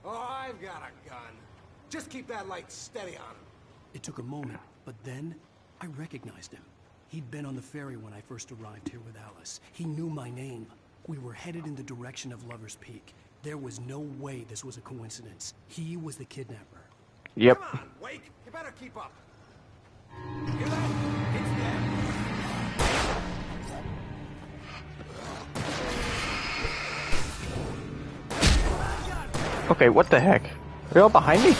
Oh, I've got a gun. Just keep that light steady on him. It took a moment, but then I recognized him. He'd been on the ferry when I first arrived here with Alice. He knew my name. We were headed in the direction of Lover's Peak. There was no way this was a coincidence. He was the kidnapper. Yep. Come on, Wake. You better keep up. Hear that? It's them. Okay, what the heck? Are they all behind me?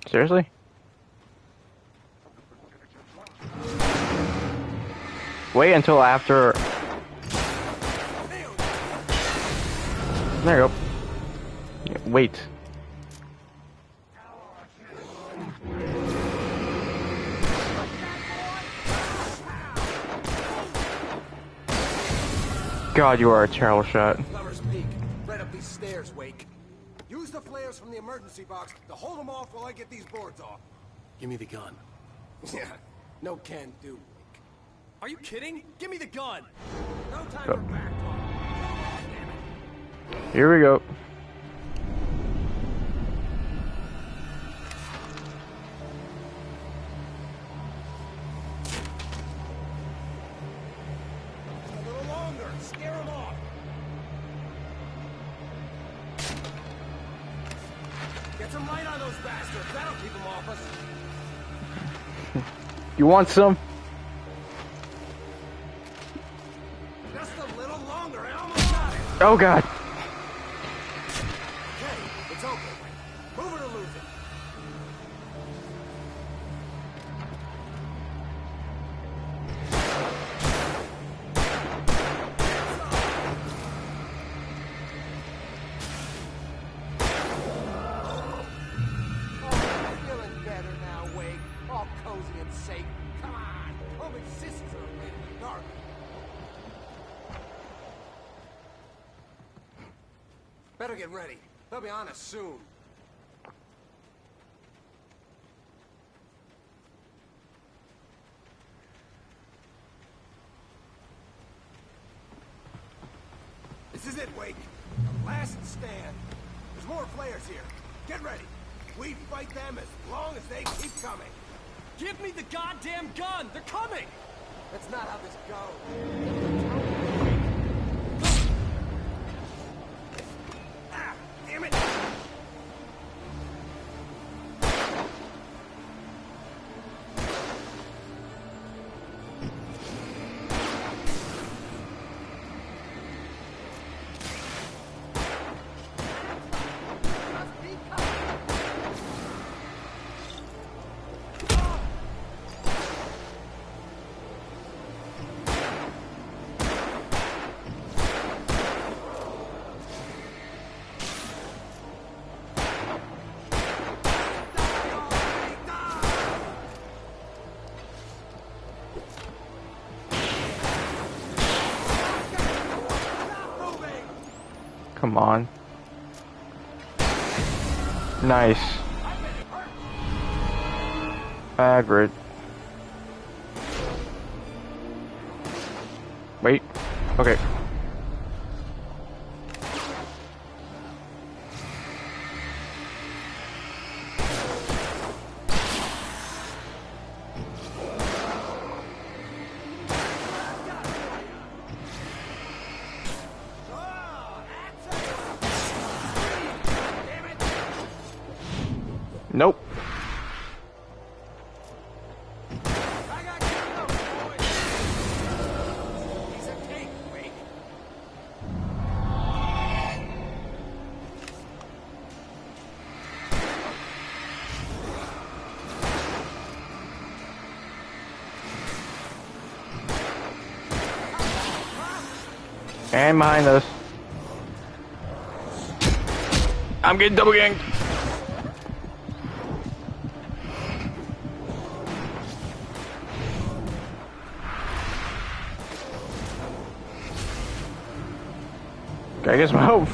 Seriously? Wait until after... There you go. Yeah, wait. God, you are a terrible shot. Lover's Peak. Right up these stairs, Wake. Use the flares from the emergency box to hold them off while I get these boards off. Give me the gun. Yeah, no can do, Wake. Are you kidding? Give me the gun! No time for back talk. Here we go. A little longer. Scare them off. Get some light on those bastards. That'll keep them off us. You want some? Just a little longer. I almost got it. Oh God. Okay, it's open. Move it or lose it. Feeling better now, Wake. All cozy and safe. Come on. Only sissies are afraid of the dark. Better get ready. They'll be on us soon. This is it, Wake. The last stand. There's more flares here. Get ready. We fight them as long as they keep coming. Give me the goddamn gun! They're coming! That's not how this goes. Ah, damn it! Come on. Nice. Average. Wait. Okay. Nope. He's a tank, Wake. And behind us. I'm getting double ganged. Gotta get some help.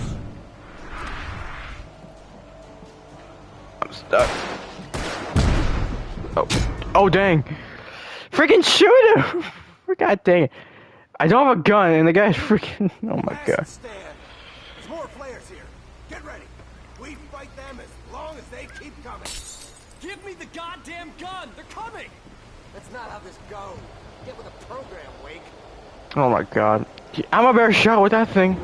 I'm stuck. Oh. Oh, dang. Freaking shoot him! God dang it. I don't have a gun, and the guy's freaking... Oh my god. Stand. There's more flares here. Get ready. We fight them as long as they keep coming. Give me the goddamn gun! They're coming! That's not how this goes. Get with the program, Wake. Oh my god. I'm a better shot with that thing.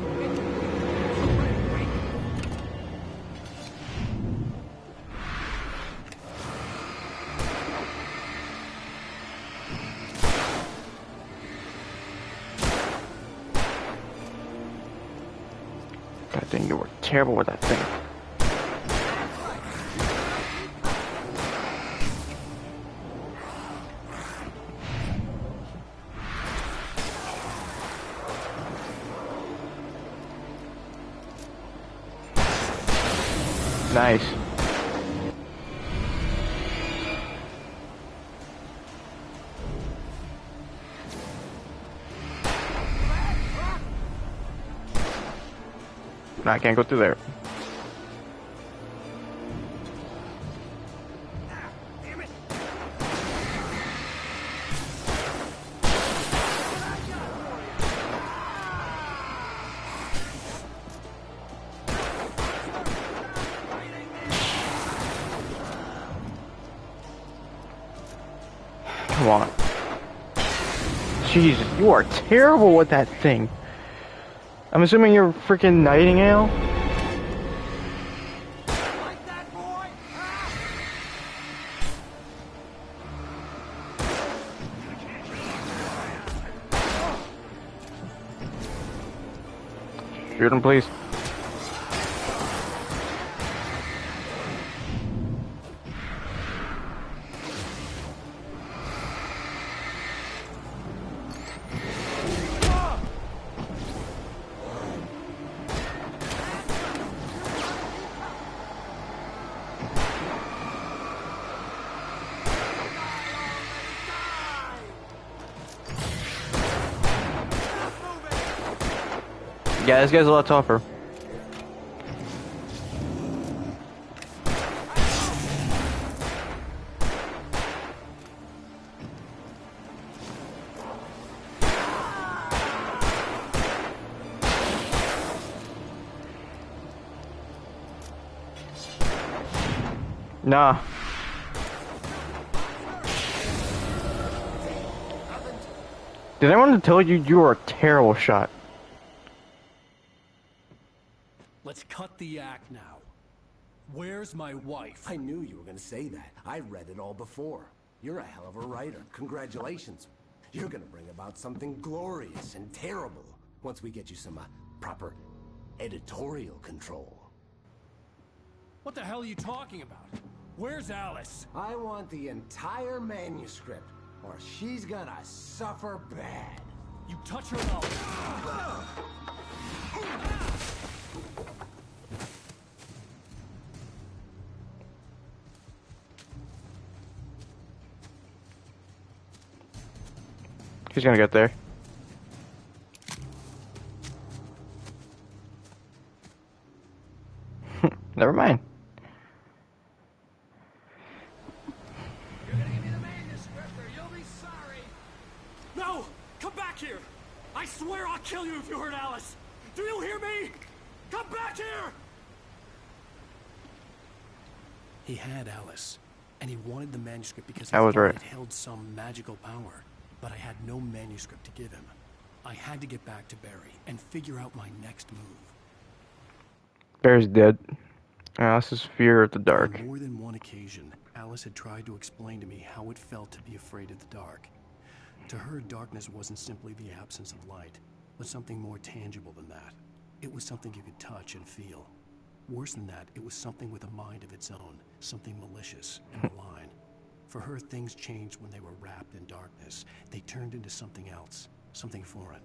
God dang, you were terrible with that thing. Nice. I can't go through there. Come on. Jesus, you are terrible with that thing. I'm assuming you're freaking Nightingale? Shoot him, please. Yeah, this guy's a lot tougher. Nah. Did anyone tell you you were a terrible shot? Let's cut the act now. Where's my wife? I knew you were going to say that. I read it all before. You're a hell of a writer. Congratulations. You're going to bring about something glorious and terrible once we get you some proper editorial control. What the hell are you talking about? Where's Alice? I want the entire manuscript, or she's gonna suffer bad. You touch her now. He's gonna get there. Never mind. You're gonna give me the manuscript or you'll be sorry. No! Come back here! I swear I'll kill you if you hurt Alice! Do you hear me? Come back here! He had Alice, and he wanted the manuscript because he I was thought right. it held some magical power. But I had no manuscript to give him. I had to get back to Barry and figure out my next move. Bear's dead. Alice's fear of the dark. On more than one occasion, Alice had tried to explain to me how it felt to be afraid of the dark. To her, darkness wasn't simply the absence of light, but something more tangible than that. It was something you could touch and feel. Worse than that, it was something with a mind of its own, something malicious and malign. For her, things changed when they were wrapped in darkness. They turned into something else, something foreign.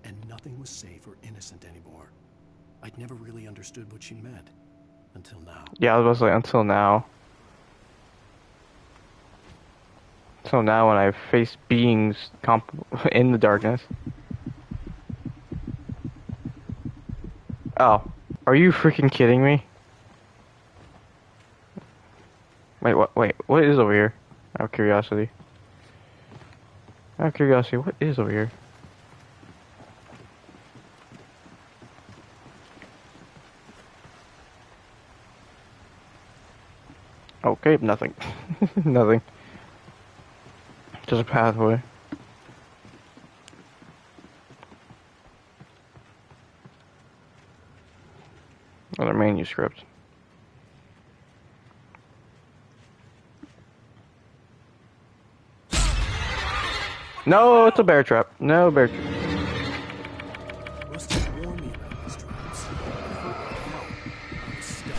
And nothing was safe or innocent anymore. I'd never really understood what she meant, until now. Yeah, I was like, until now. Until now when I face beings in the darkness. Oh, are you freaking kidding me? Wait, what is over here? Out of curiosity. Out of curiosity, what is over here? Okay, nothing. Nothing. Just a pathway. Another manuscript. No, it's a bear trap. No bear trap. Must have warned me about these traps. I was stuck.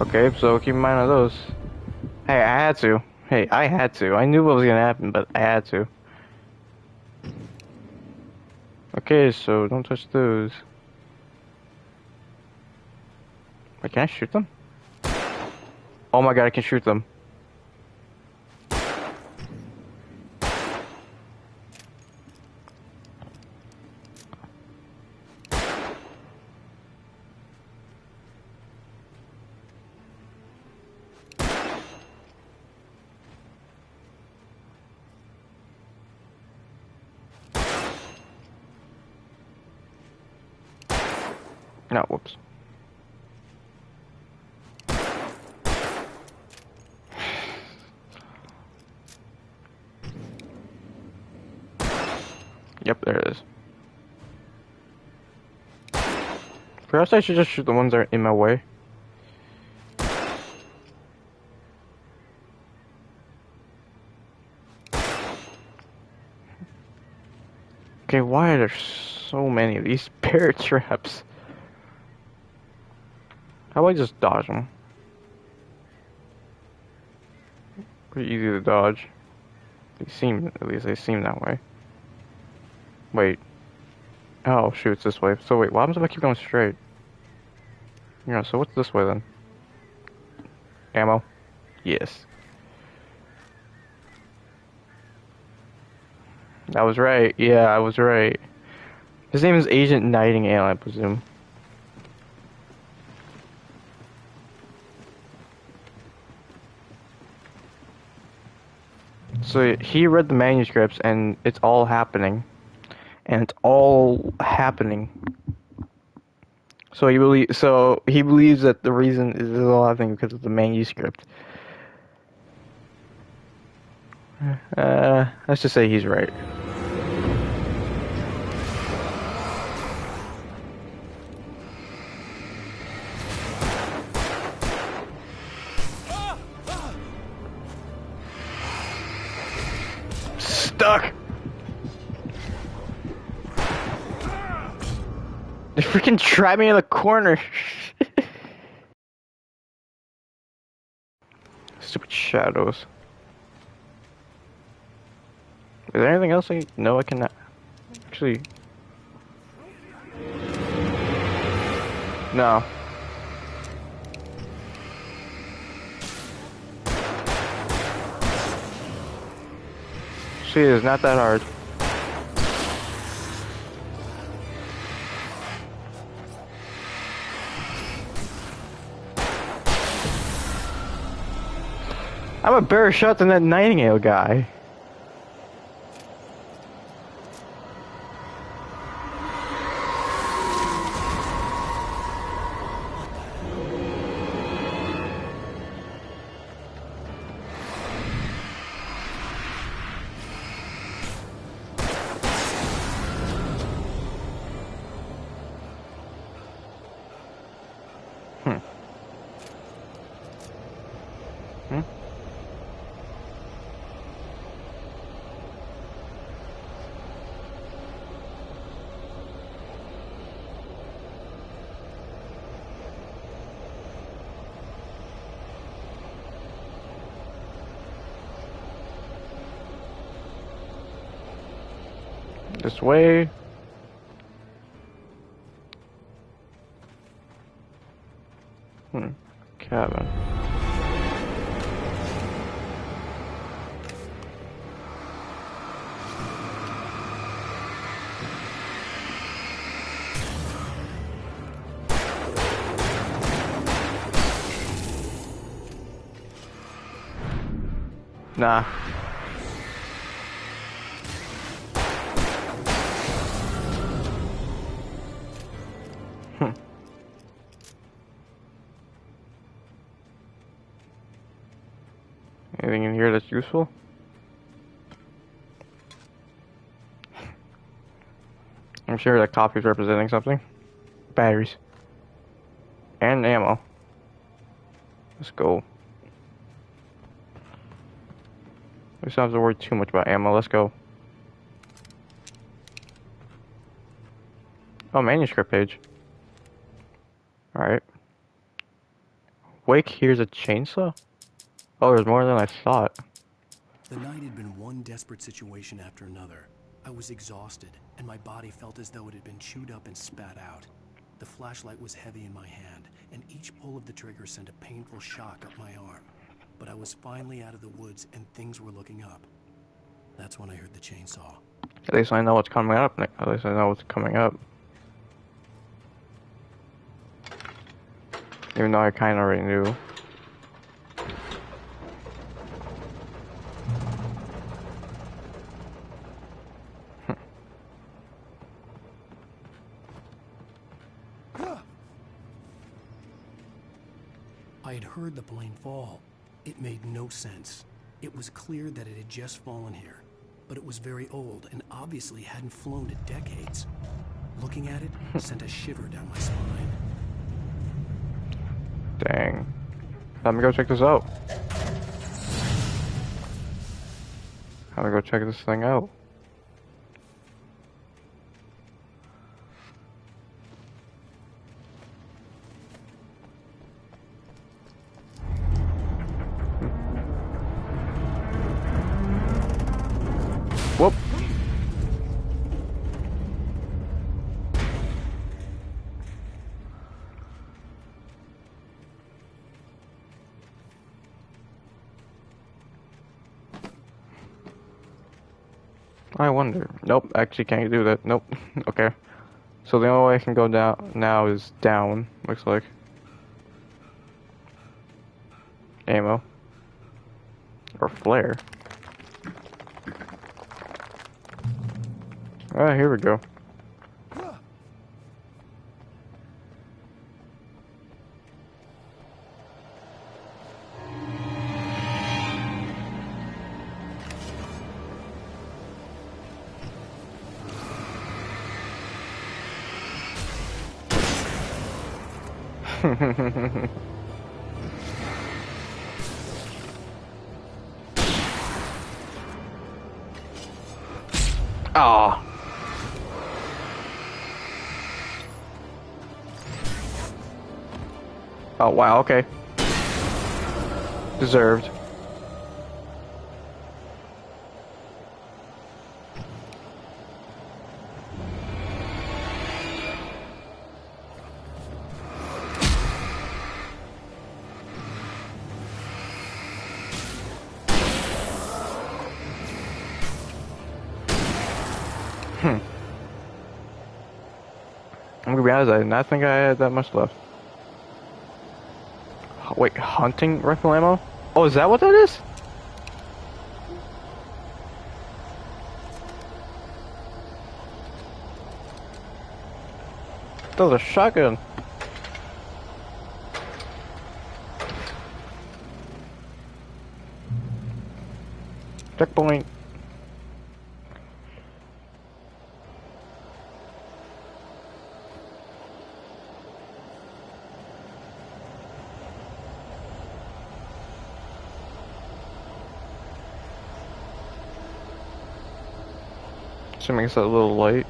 Okay, so keep in mind of those. Hey, I had to. Hey, I had to. I knew what was gonna happen, but I had to. Okay, so don't touch those. Wait, can I shoot them? Oh my god, I can shoot them. No, whoops. Yep, there it is. Perhaps I should just shoot the ones that are in my way. Okay, why are there so many of these bear traps? How about I just dodge them? Pretty easy to dodge. At least they seem that way. Wait. Oh, shoot, it's this way. So wait, what happens if I keep going straight? Yeah, so what's this way then? Ammo? Yes. I was right. Yeah, I was right. His name is Agent Nightingale, I presume. So he read the manuscripts and it's all happening. And it's all happening. So he believes that the reason is all happening because of the manuscript. Let's just say he's right. Stuck! They freaking trapped me in the corner. Stupid shadows. Is there anything else I know I can actually? No. See, it's not that hard. I'm a better shot than that Nightingale guy. This way. Cabin. Nah. Anything in here that's useful? I'm sure that copy's representing something. Batteries. And ammo. Let's go. We don't have to worry too much about ammo. Let's go. Oh, manuscript page. Alright. Wake hears a chainsaw? Oh, there's more than I thought. The night had been one desperate situation after another. I was exhausted, and my body felt as though it had been chewed up and spat out. The flashlight was heavy in my hand, and each pull of the trigger sent a painful shock up my arm. But I was finally out of the woods, and things were looking up. That's when I heard the chainsaw. At least I know what's coming up. At least I know what's coming up. Even though I kind of already knew. I had heard the plane fall. It made no sense. It was clear that it had just fallen here, but it was very old and obviously hadn't flown in decades. Looking at it sent a shiver down my spine. Dang. Let me go check this out. Let me go check this thing out. Whoop. I wonder. Nope, actually can't do that. Nope. Okay. So the only way I can go down now is down, looks like. Ammo. Or flare. Ah, here we go. Ah. Oh wow, okay. Deserved. I'm gonna be honest, I did not think I had that much left. Wait, hunting rifle ammo? Oh, is that what that is? That was a shotgun. Checkpoint. Assuming it's a little light.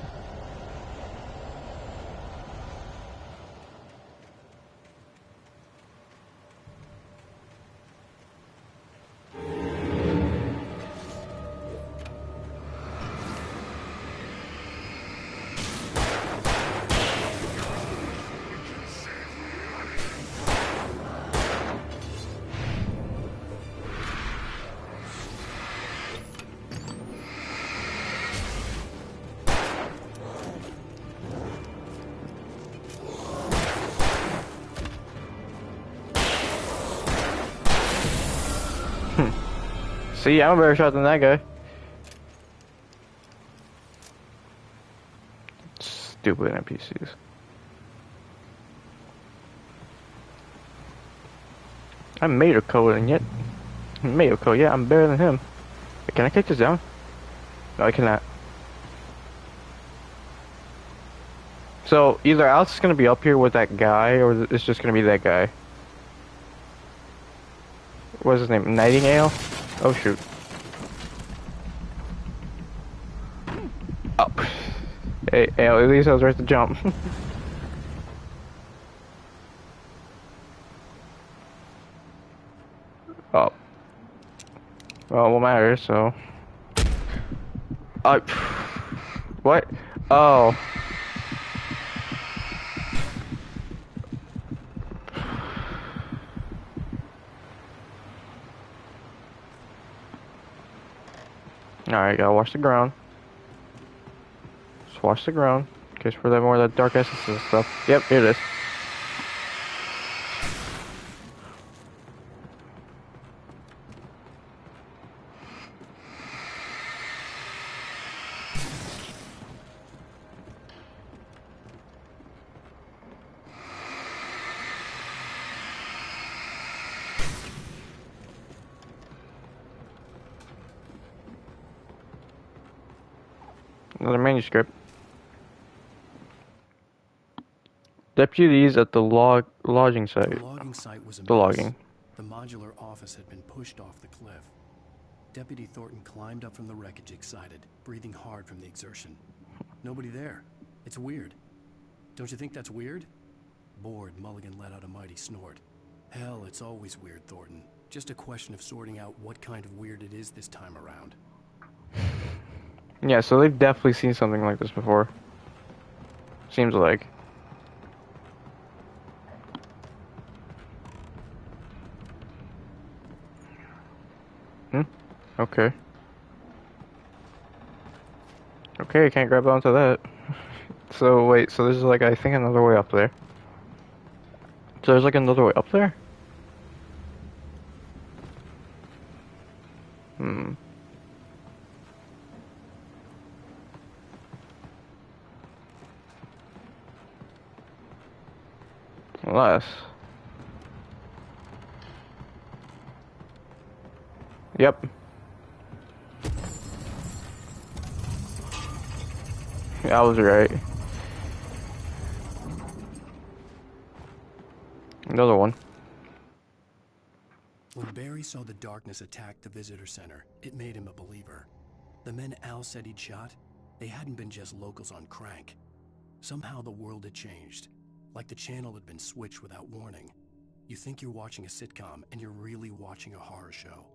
See, I'm a better shot than that guy. Stupid NPCs. I made a code and yet made a code. Yeah, I'm better than him. Wait, can I take this down? No, I cannot. So either Alex is gonna be up here with that guy, or it's just gonna be that guy. What's his name? Nightingale? Oh shoot. Oh. Hey, at least I was right to jump. Oh. Well, it won't matter, so. What? Oh. Alright, gotta watch the ground. Just watch the ground. In case for that more of that dark essence and stuff. Yep, here it is. Another manuscript. Deputies at the lodging site. The logging site was a The mess. logging. The modular office had been pushed off the cliff. Deputy Thornton climbed up from the wreckage excited, breathing hard from the exertion. Nobody there. It's weird. Don't you think that's weird? Bored, Mulligan let out a mighty snort. Hell, it's always weird, Thornton. Just a question of sorting out what kind of weird it is this time around. Yeah, so they've definitely seen something like this before. Seems like. Okay. Okay, I can't grab onto that. So, wait, so there's like, I think another way up there. So there's like another way up there? Unless. Yep. I was right. Another one. When Barry saw the darkness attack the visitor center, it made him a believer. The men Al said he'd shot, they hadn't been just locals on crank. Somehow the world had changed, like the channel had been switched without warning. You think you're watching a sitcom, and you're really watching a horror show.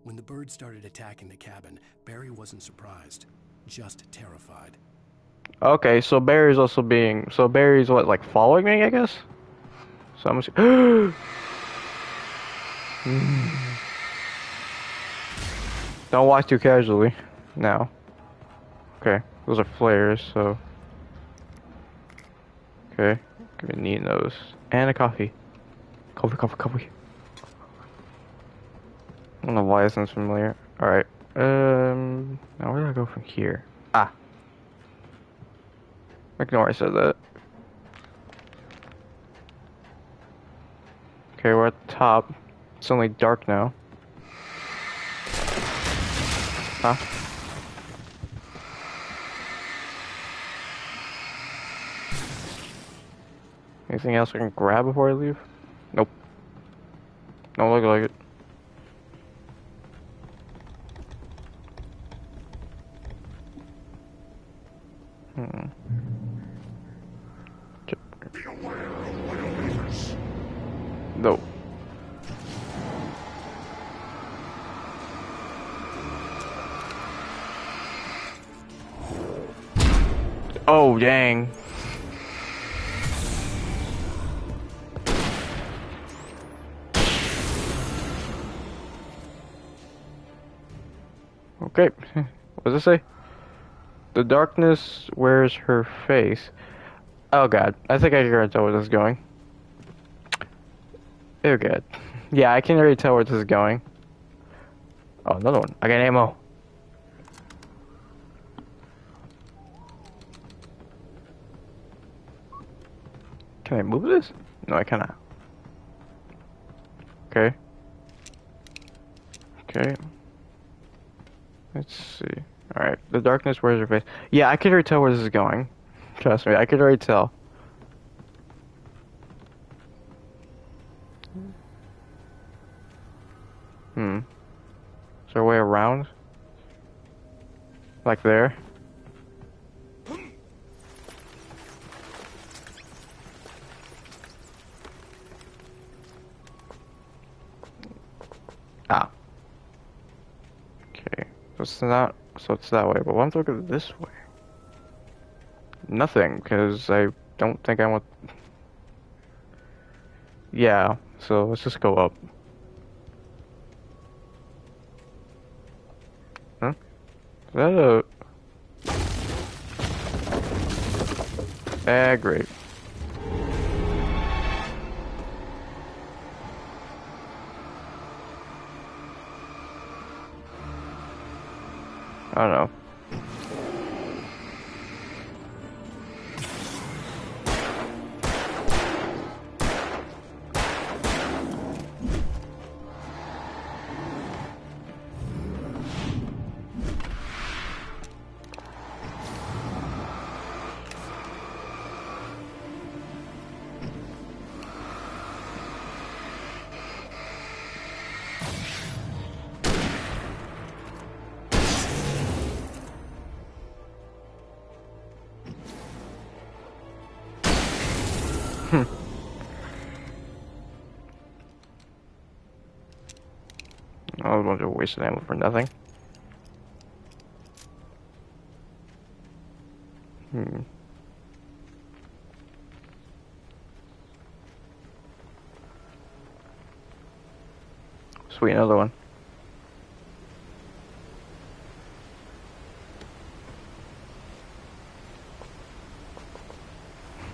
When the birds started attacking the cabin, Barry wasn't surprised, just terrified. Okay, so Barry's also being... So Barry's what, like following me, I guess? So I'm just... Don't walk too casually. Now. Okay, those are flares, so... Okay, gonna need those. And a coffee. Coffee. I don't know why it sounds familiar. Alright, now where do I go from here? Ah. Ignore I said that. Okay, we're at the top. It's only dark now. Huh? Anything else I can grab before I leave? Nope. Don't look like it. No. Oh, dang. Okay. What does it say? The darkness wears her face. Oh god. I think I can already tell where this is going. Oh god. Yeah, I can already tell where this is going. Oh, another one. I got ammo. Can I move this? No, I cannot. Okay. Okay. Let's see. Alright, the darkness wears her face. Yeah, I could already tell where this is going. Trust me, I could already tell. Hmm. Is there a way around? Like there? Ah. Okay. So it's that way, but why don't I go this way? Nothing, because I don't think I want... Yeah, so let's just go up. Huh? Is that a... Ah, great. I don't know. I was a bunch of wasted ammo for nothing. Hmm. Sweet, another one.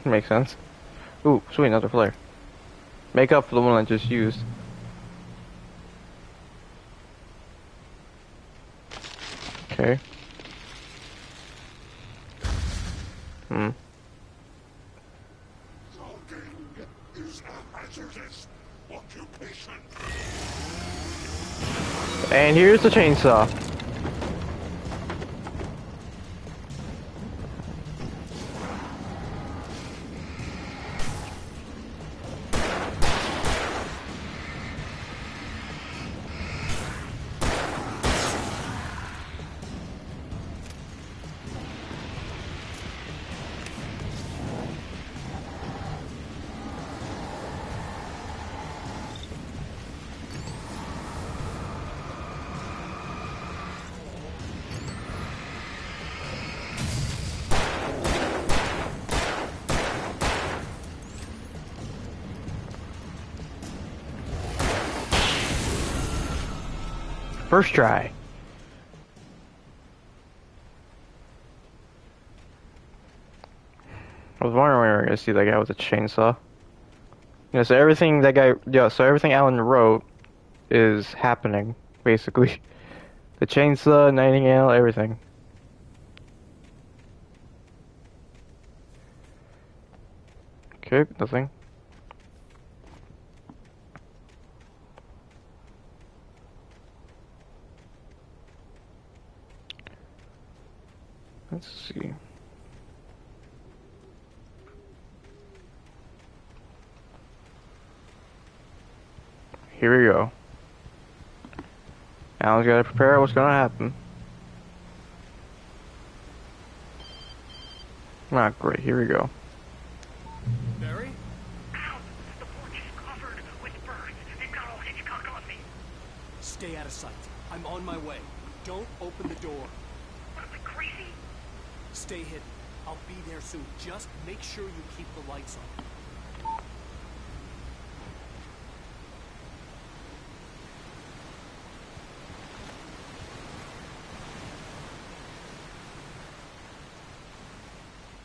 Makes sense. Ooh, sweet, another flare. Make up for the one I just used. Okay. Hmm. And here's the chainsaw. First try. I was wondering when we were gonna see that guy with a chainsaw. Yeah, so everything that guy, yeah, so everything Alan wrote is happening, basically. The chainsaw, nightingale, everything. Okay, nothing. Let's see. Here we go. Alan's gotta prepare what's gonna happen. Ah, great, here we go. Barry? Ow! The porch is covered with birds. They've got all Hitchcock on me. Stay out of sight. I'm on my way. Don't open the door. What am I, crazy? Stay hidden. I'll be there soon. Just make sure you keep the lights on.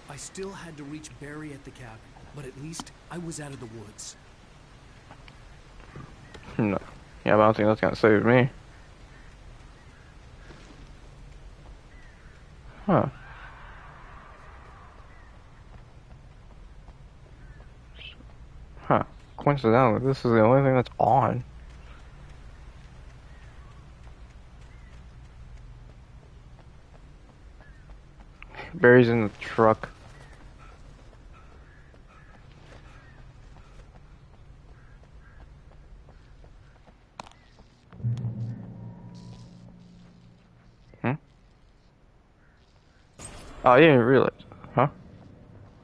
I still had to reach Barry at the cabin, but at least I was out of the woods. No. Yeah, but I don't think that's gonna save me. Huh. Huh. Coincidentally, this is the only thing that's on. Barry's in the truck. Hmm? Oh, I didn't even realize. Huh?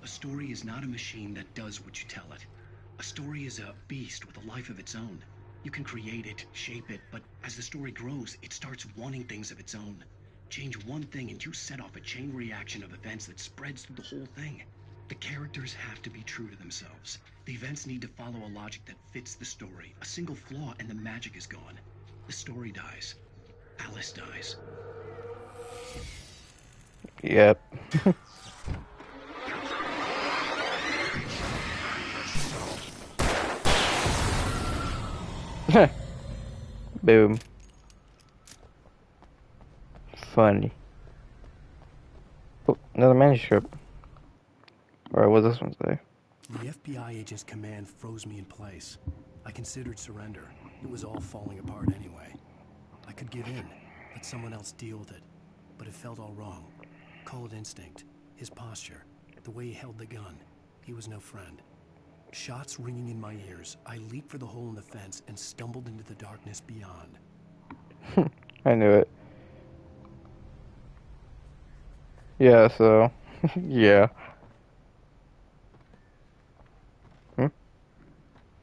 A story is not a machine that does what you tell it. A story is a beast with a life of its own. You can create it, shape it, but as the story grows, it starts wanting things of its own. Change one thing and you set off a chain reaction of events that spreads through the whole thing. The characters have to be true to themselves. The events need to follow a logic that fits the story. A single flaw and the magic is gone. The story dies. Alice dies. Yep. Boom. Funny. Oh, another manuscript. Alright, what's this one say? The FBI agent's command froze me in place. I considered surrender. It was all falling apart anyway. I could give in, let someone else deal with it. But it felt all wrong. Call it instinct. His posture. The way he held the gun. He was no friend. Shots ringing in my ears, I leaped for the hole in the fence and stumbled into the darkness beyond. I knew it. Yeah, so... yeah.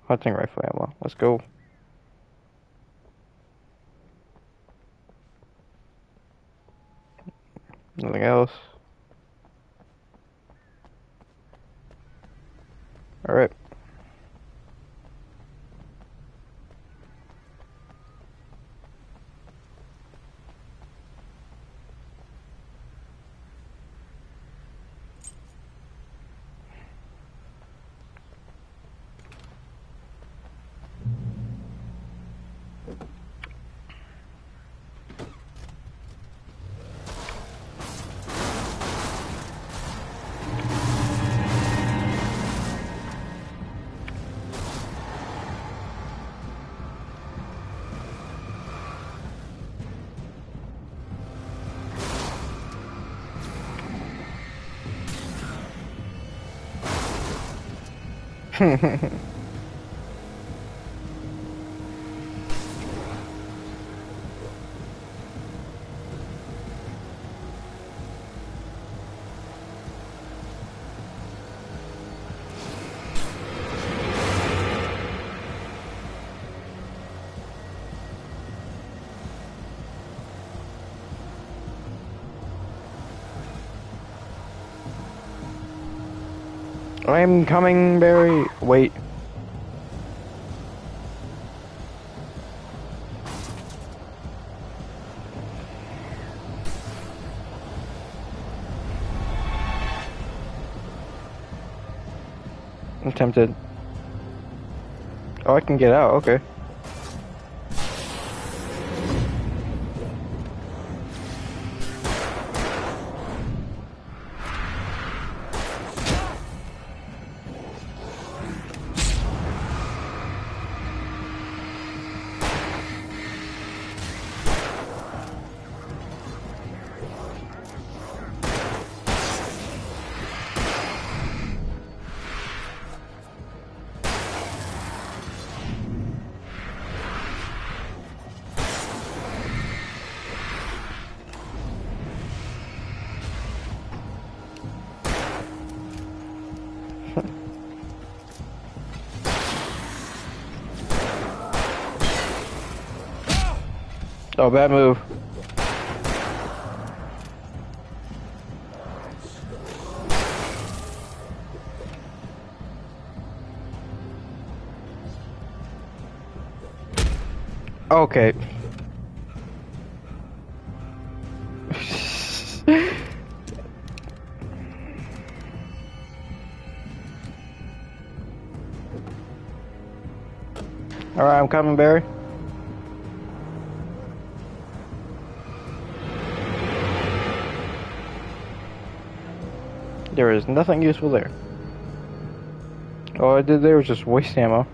Hunting rifle ammo. Let's go. Nothing else. Alright. I'm coming, Barry. Wait. I'm tempted. Oh, I can get out. Okay. Oh, bad move. Okay. Alright, I'm coming, Barry. There is nothing useful there. All I did there was just waste ammo.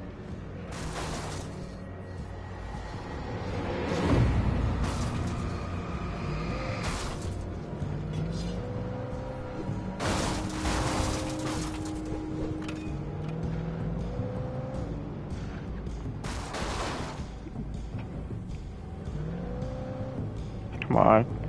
Come on.